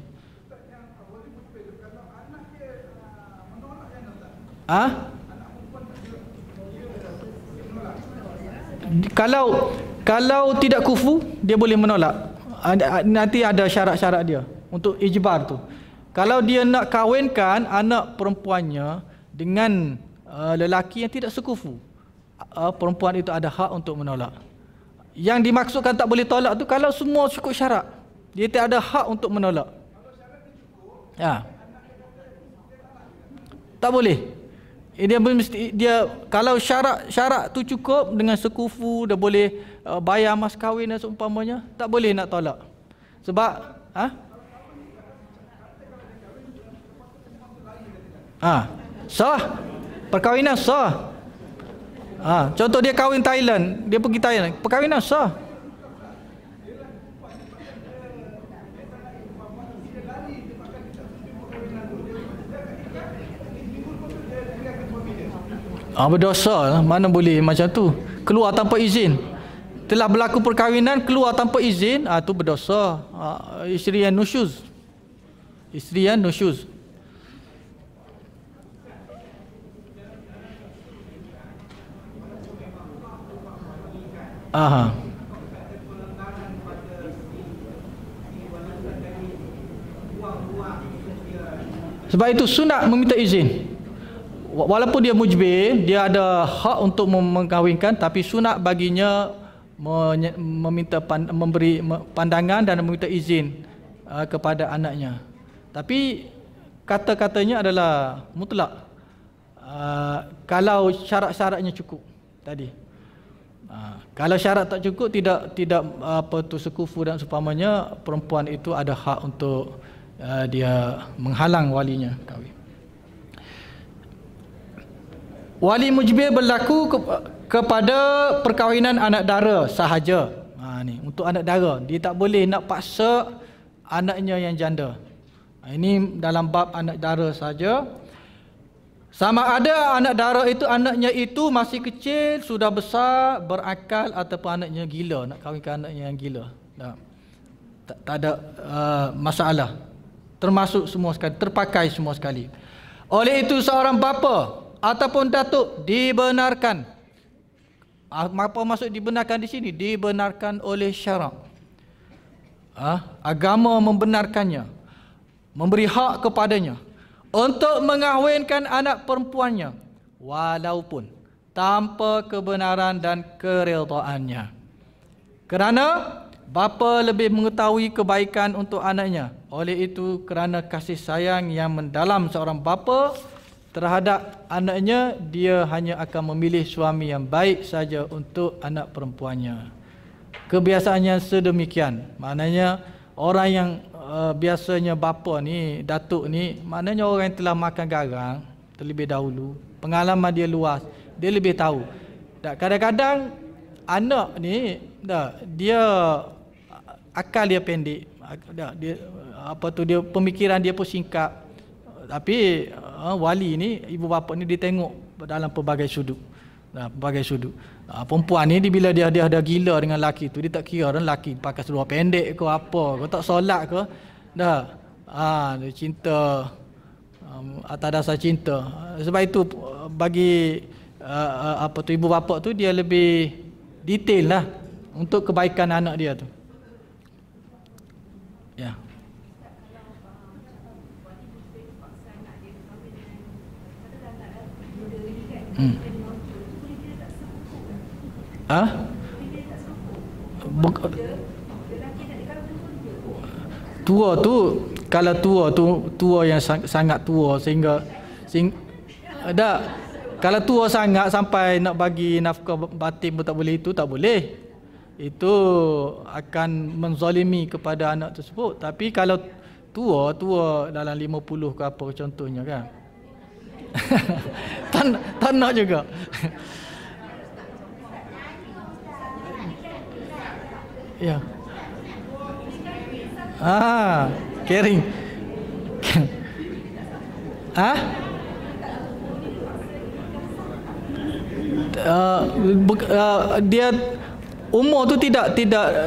Kalau tidak kufu, dia boleh menolak. Nanti ada syarat-syarat dia untuk ijbar tu. Kalau dia nak kahwinkan anak perempuannya dengan lelaki yang tidak sekufu, perempuan itu ada hak untuk menolak. Yang dimaksudkan tak boleh tolak tu kalau semua cukup syarat, dia tak ada hak untuk menolak. Tak boleh. Dia kalau syarat tu cukup dengan sekufu, dia boleh bayar mas kahwin dan seumpamanya, tak boleh nak tolak. Sebab sah. Perkahwinan sah. Contoh dia kahwin Thailand, dia pergi Thailand, perkahwinan sah. Berdosa lah. Mana boleh macam tu, keluar tanpa izin. Telah berlaku perkahwinan, keluar tanpa izin, tu berdosa. Isteri yang nusyuz. Isteri yang nusyuz. Sebab itu sunat meminta izin. Walaupun dia mujbir, dia ada hak untuk mengkahwinkan, tapi sunat baginya meminta memberi pandangan dan meminta izin kepada anaknya. Tapi kata-katanya adalah mutlak. Kalau syarat-syaratnya cukup tadi. Kalau syarat tak cukup, tidak sekufu dan seumpamanya, perempuan itu ada hak untuk dia menghalang walinya kahwin. Wali mujbir berlaku kepada perkahwinan anak dara sahaja. Ni untuk anak dara, dia tak boleh nak paksa anaknya yang janda. Ini dalam bab anak dara saja. Sama ada anak dara itu anaknya itu masih kecil, sudah besar, berakal, ataupun anaknya gila, nak kahwinkan anaknya yang gila. Tak ada masalah. Termasuk semua sekali, terpakai semua sekali. Oleh itu seorang bapa ataupun datuk dibenarkan. Apa maksud dibenarkan di sini? Dibenarkan oleh syarak. Agama membenarkannya, memberi hak kepadanya untuk mengahwinkan anak perempuannya walaupun tanpa kebenaran dan keredaannya. Kerana bapa lebih mengetahui kebaikan untuk anaknya. Oleh itu, kerana kasih sayang yang mendalam seorang bapa terhadap anaknya, dia hanya akan memilih suami yang baik saja untuk anak perempuannya. Kebiasaannya sedemikian. Maknanya orang yang biasanya bapa ni, datuk ni, maknanya orang yang telah makan garang terlebih dahulu, pengalaman dia luas, dia lebih tahu. Kadang-kadang anak ni dia akal dia pendek, dia pemikiran dia pun singkap. Tapi wali ni, ibu bapa ni, dia tengok dalam pelbagai sudut. Perempuan ni bila dia ada gila dengan laki tu, dia tak kira dan laki pakai seluar pendek ke apa, ke tak solat ke, dia cinta atas dasar cinta. Sebab itu bagi ibu bapa tu, dia lebih detail lah untuk kebaikan anak dia tu. Ya. Tua tu, kalau tua yang sangat tua sehingga kalau tua sangat sampai nak bagi nafkah batin pun tak boleh, itu tak boleh. Itu akan menzalimi kepada anak tersebut. Tapi kalau tua dalam 50 ke apa contohnya kan, tak nak juga. Ya. Caring. Dia umur tu tidak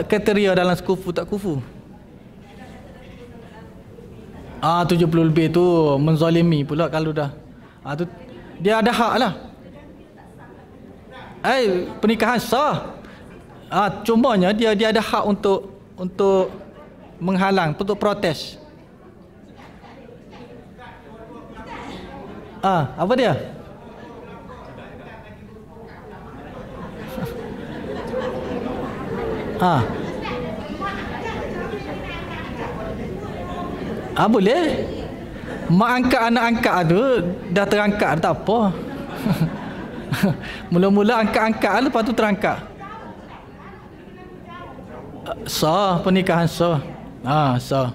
kriteria dalam kufu tak kufu. 70 lebih tu menzalimi pula kalau dah. Tu dia ada hak lah. Pernikahan sah. Cumanya dia ada hak untuk menghalang, untuk protes. Apa dia? Boleh. Mak angkat anak angkat tu dah terangkat tak apa. Mula-mula angkat-angkat lepas tu terangkat. Sah, pernikahan sah. Sah.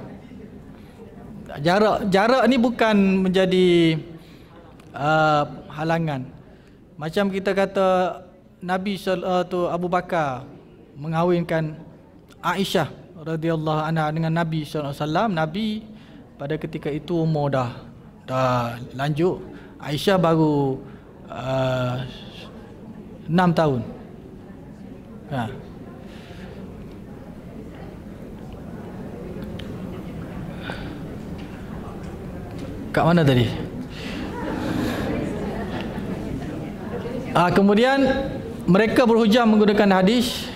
Jarak ni bukan menjadi halangan. Macam kita kata Nabi Abu Bakar mengahwinkan Aisyah radhiyallahu anha dengan Nabi sallallahu alaihi wasallam. Nabi pada ketika itu umur dah lanjut. Aisyah baru 6 tahun. Kat mana tadi? Kemudian mereka berhujah menggunakan hadis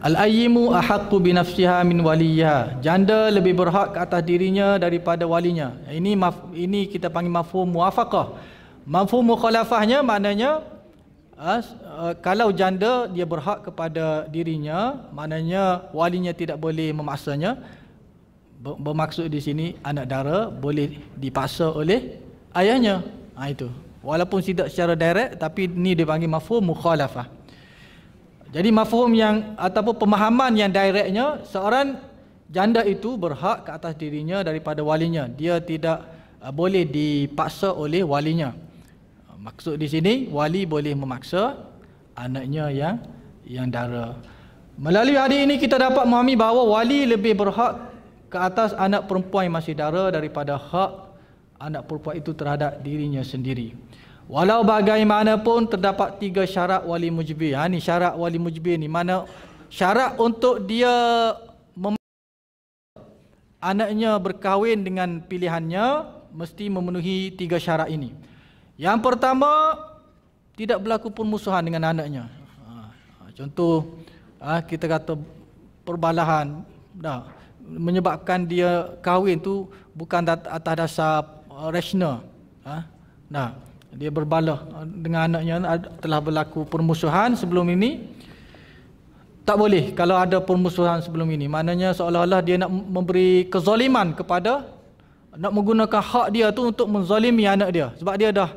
al-ayyimu ahaqqu bi nafsiha min waliha. Janda lebih berhak ke atas dirinya daripada walinya. Ini kita panggil mafhum muwafaqah. Mafhum mukhalafahnya maknanya kalau janda dia berhak kepada dirinya, maknanya walinya tidak boleh memaksanya. Bermaksud di sini anak dara boleh dipaksa oleh ayahnya. Itu. Walaupun tidak secara direct, tapi ni dipanggil mafhum mukhalafah. Jadi mafhum yang ataupun pemahaman yang directnya, seorang janda itu berhak ke atas dirinya daripada walinya. Dia tidak boleh dipaksa oleh walinya. Maksud di sini wali boleh memaksa anaknya yang dara. Melalui hadis ini kita dapat memahami bahawa wali lebih berhak ke atas anak perempuan yang masih dara daripada hak anak perempuan itu terhadap dirinya sendiri. Walau bagaimanapun terdapat 3 syarat wali mujbir. Ni syarat wali mujbir ni, mana syarat untuk dia anaknya berkahwin dengan pilihannya mesti memenuhi 3 syarat ini. Yang pertama, tidak berlaku permusuhan dengan anaknya. Contoh kita kata perbalahan menyebabkan dia kahwin tu bukan atas dasar rasional. Dia berbalah dengan anaknya, telah berlaku permusuhan sebelum ini. Tak boleh kalau ada permusuhan sebelum ini. Maknanya seolah-olah dia nak memberi kezaliman kepada, nak menggunakan hak dia tu untuk menzalimi anak dia. Sebab dia dah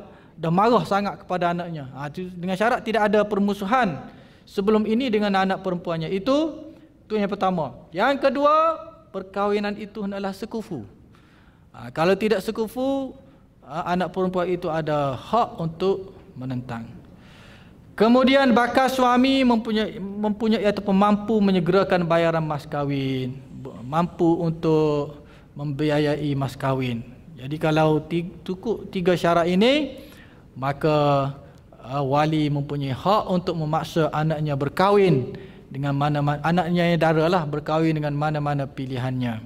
marah sangat kepada anaknya. Dengan syarat tidak ada permusuhan sebelum ini dengan anak perempuannya. Itu yang pertama. Yang kedua, perkahwinan itu hendaklah sekufu. Kalau tidak sekufu, anak perempuan itu ada hak untuk menentang. Kemudian bakal suami mempunyai ataupun mampu menyegerakan bayaran mas kahwin, mampu untuk membiayai mas kahwin. Jadi kalau cukup 3 syarat ini, maka wali mempunyai hak untuk memaksa anaknya berkahwin dengan mana-mana, anaknya yang dara lah, berkahwin dengan mana-mana pilihannya.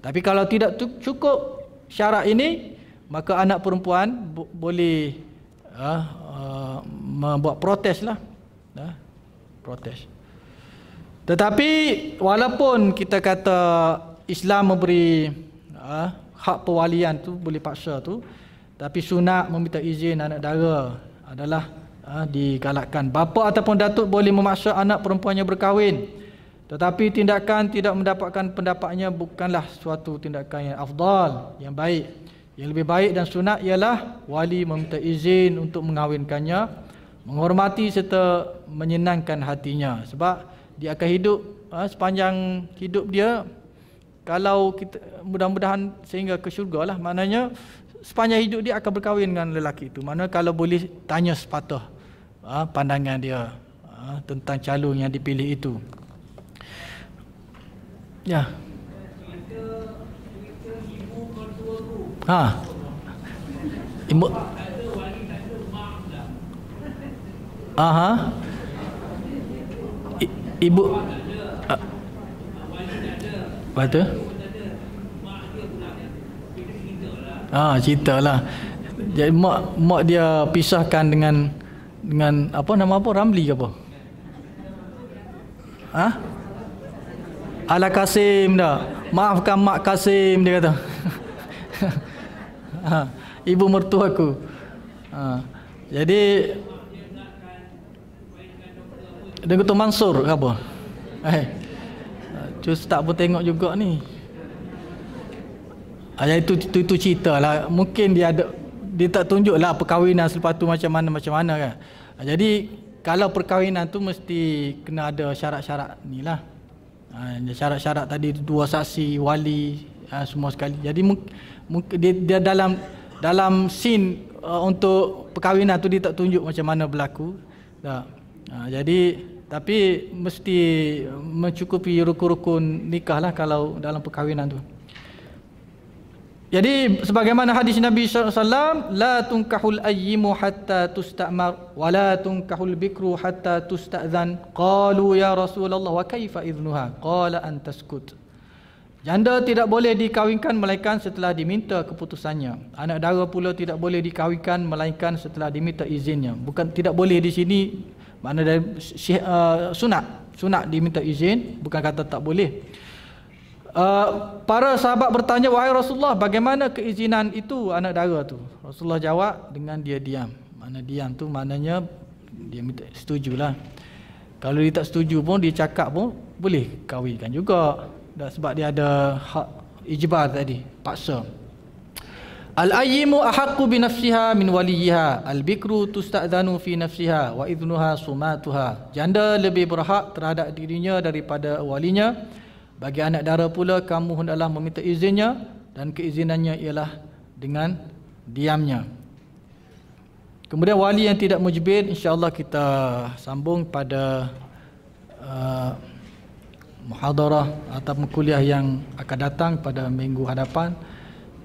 Tapi kalau tidak cukup syarat ini, maka anak perempuan boleh membuat protes lah. Protes. Tetapi walaupun kita kata Islam memberi hak perwalian tu, boleh paksa tu, tapi sunat meminta izin anak dara adalah digalakkan. Bapa ataupun datuk boleh memaksa anak perempuannya berkahwin, tetapi tindakan tidak mendapatkan pendapatnya bukanlah suatu tindakan yang afdal, yang baik. Yang lebih baik dan sunat ialah wali meminta izin untuk mengahwinkannya, menghormati serta menyenangkan hatinya. Sebab dia akan hidup sepanjang hidup dia, kalau kita mudah-mudahan sehingga ke syurga lah, maknanya sepanjang hidup dia akan berkahwin dengan lelaki itu. Mana kalau boleh tanya sepatah pandangan dia tentang calon yang dipilih itu. Ya. Ha. Ibu. Aha. Ibu. Betul. Ceritalah. Jadi mak dia pisahkan dengan apa nama apa, Ramli ke apa? Ala Kasim dah. Maafkan Mak Kasim, dia kata. Ibu mertua aku. Jadi dia kata Mansur ke apa? Cus tak pun tengok juga ni. Itu cerita lah. Mungkin dia tak tunjuk lah perkahwinan selepas tu macam mana kan. Jadi kalau perkahwinan tu mesti kena ada syarat-syarat ni lah. Syarat-syarat tadi, 2 saksi, wali, semua sekali. Jadi mungkin dia dalam scene untuk perkahwinan tu dia tak tunjuk macam mana berlaku. Jadi tapi mesti mencukupi rukun-rukun nikah lah kalau dalam perkahwinan tu. Jadi sebagaimana hadis Nabi SAW, la tunkahul ayyimu hatta tusta'mar wa la tunkahul bikru hatta tusta'zan. Qalu ya Rasulullah wa kaifa idhnuha? Qala an taskut. Janda tidak boleh dikahwinkan melainkan setelah diminta keputusannya. Anak dara pula tidak boleh dikahwinkan melainkan setelah diminta izinnya. Bukan tidak boleh di sini makna dari sunat diminta izin, bukan kata tak boleh. Para sahabat bertanya, wahai Rasulullah, bagaimana keizinan itu anak dara tu? Rasulullah jawab dengan dia diam. Mana diam tu maknanya dia minta setujulah. Kalau dia tak setuju pun, dia cakap pun boleh kahwinkan juga. Sebab dia ada hak ijbar tadi, paksa. Al-ayyimu ahaqqu bi nafsiha min waliyiha, al-bikru tusta'dhanu fi nafsiha wa idhnuha sumatuha. Janda lebih berhak terhadap dirinya daripada walinya. Bagi anak dara pula, kamu hendaklah meminta izinnya, dan keizinannya ialah dengan diamnya. Kemudian wali yang tidak mujbir, insya-Allah kita sambung pada muhadarah atau kuliah yang akan datang pada minggu hadapan.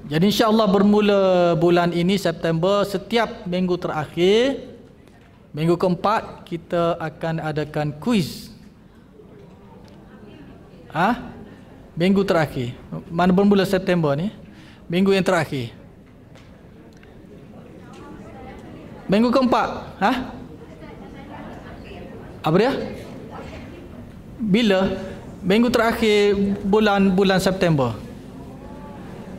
Jadi insya-Allah bermula bulan ini September, setiap minggu terakhir, minggu keempat kita akan adakan kuis. Minggu terakhir. Mana bermula September ni? Minggu yang terakhir. Minggu keempat. Apa dia? Bila? Minggu terakhir bulan September.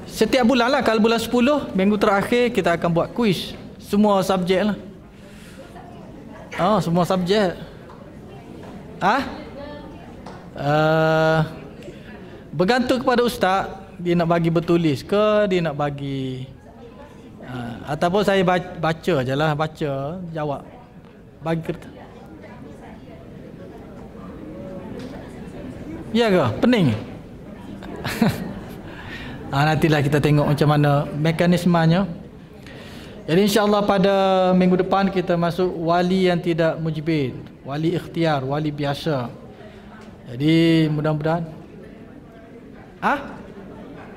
Setiap bulan lah. Kalau bulan 10, minggu terakhir kita akan buat kuis. Semua subjek lah. Semua subjek. Bergantung kepada ustaz, dia nak bagi bertulis ke, dia nak bagi ataupun saya baca je lah, baca jawab, bagi kertas. Ya ke? Pening? Nantilah kita tengok macam mana mekanismenya. Jadi insya-Allah pada minggu depan kita masuk wali yang tidak mujbir, wali ikhtiar, wali biasa. Jadi mudah-mudahan.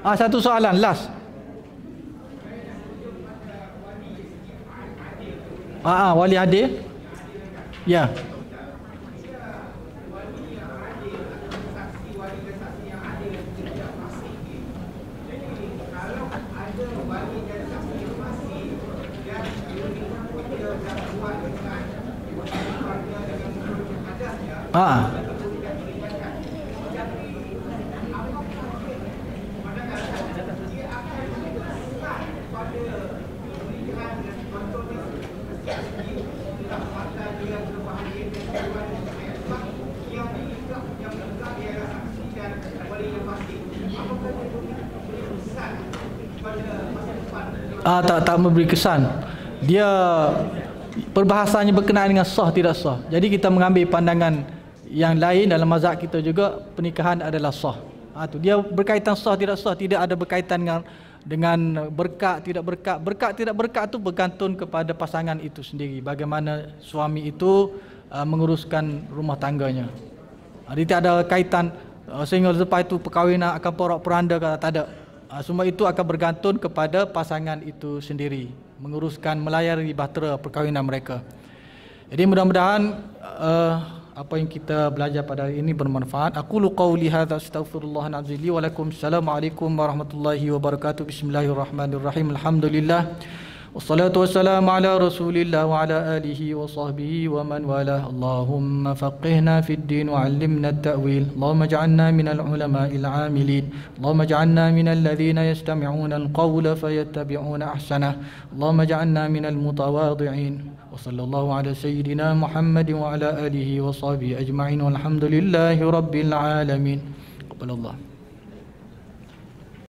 Satu soalan last. Wali adil. Ya. Tak memberi kesan. Dia perbahasannya berkenaan dengan sah tidak sah. Jadi kita mengambil pandangan yang lain dalam mazhab kita juga, pernikahan adalah sah. Tu dia berkaitan sah tidak sah, tidak ada berkaitan dengan berkat tidak berkat. Berkat tidak berkat tu bergantung kepada pasangan itu sendiri, bagaimana suami itu menguruskan rumah tangganya. Dia tidak ada kaitan sehingga lepas itu perkahwinan akan porak-poranda, tak ada. Semua itu akan bergantung kepada pasangan itu sendiri, menguruskan melayari bahtera perkahwinan mereka. Jadi mudah-mudahan apa yang kita belajar pada hari ini bermanfaat. Aqulu qawli hadza astaghfirullahal azim li wa lakum. Assalamualaikum warahmatullahi wabarakatuh. Bismillahirrahmanirrahim. Alhamdulillah. Wassalatu wassalamu ala Rasulillah wa ala alihi wa sahbihi wa man walah. Allahumma faqihna fid din wa 'allimna at-ta'wil. Allahumma ij'alna minal ulama'il 'amilin. Allahumma ij'alna minal ladzina yastami'una al-qawla fayattabi'una ahsanah. Allahumma ij'alna minal mutawadhi'in. Wa sallallahu ala sayyidina Muhammad wa ala alihi wa sahbihi ajma'in. Walhamdulillahi rabbil alamin. Qabalallah.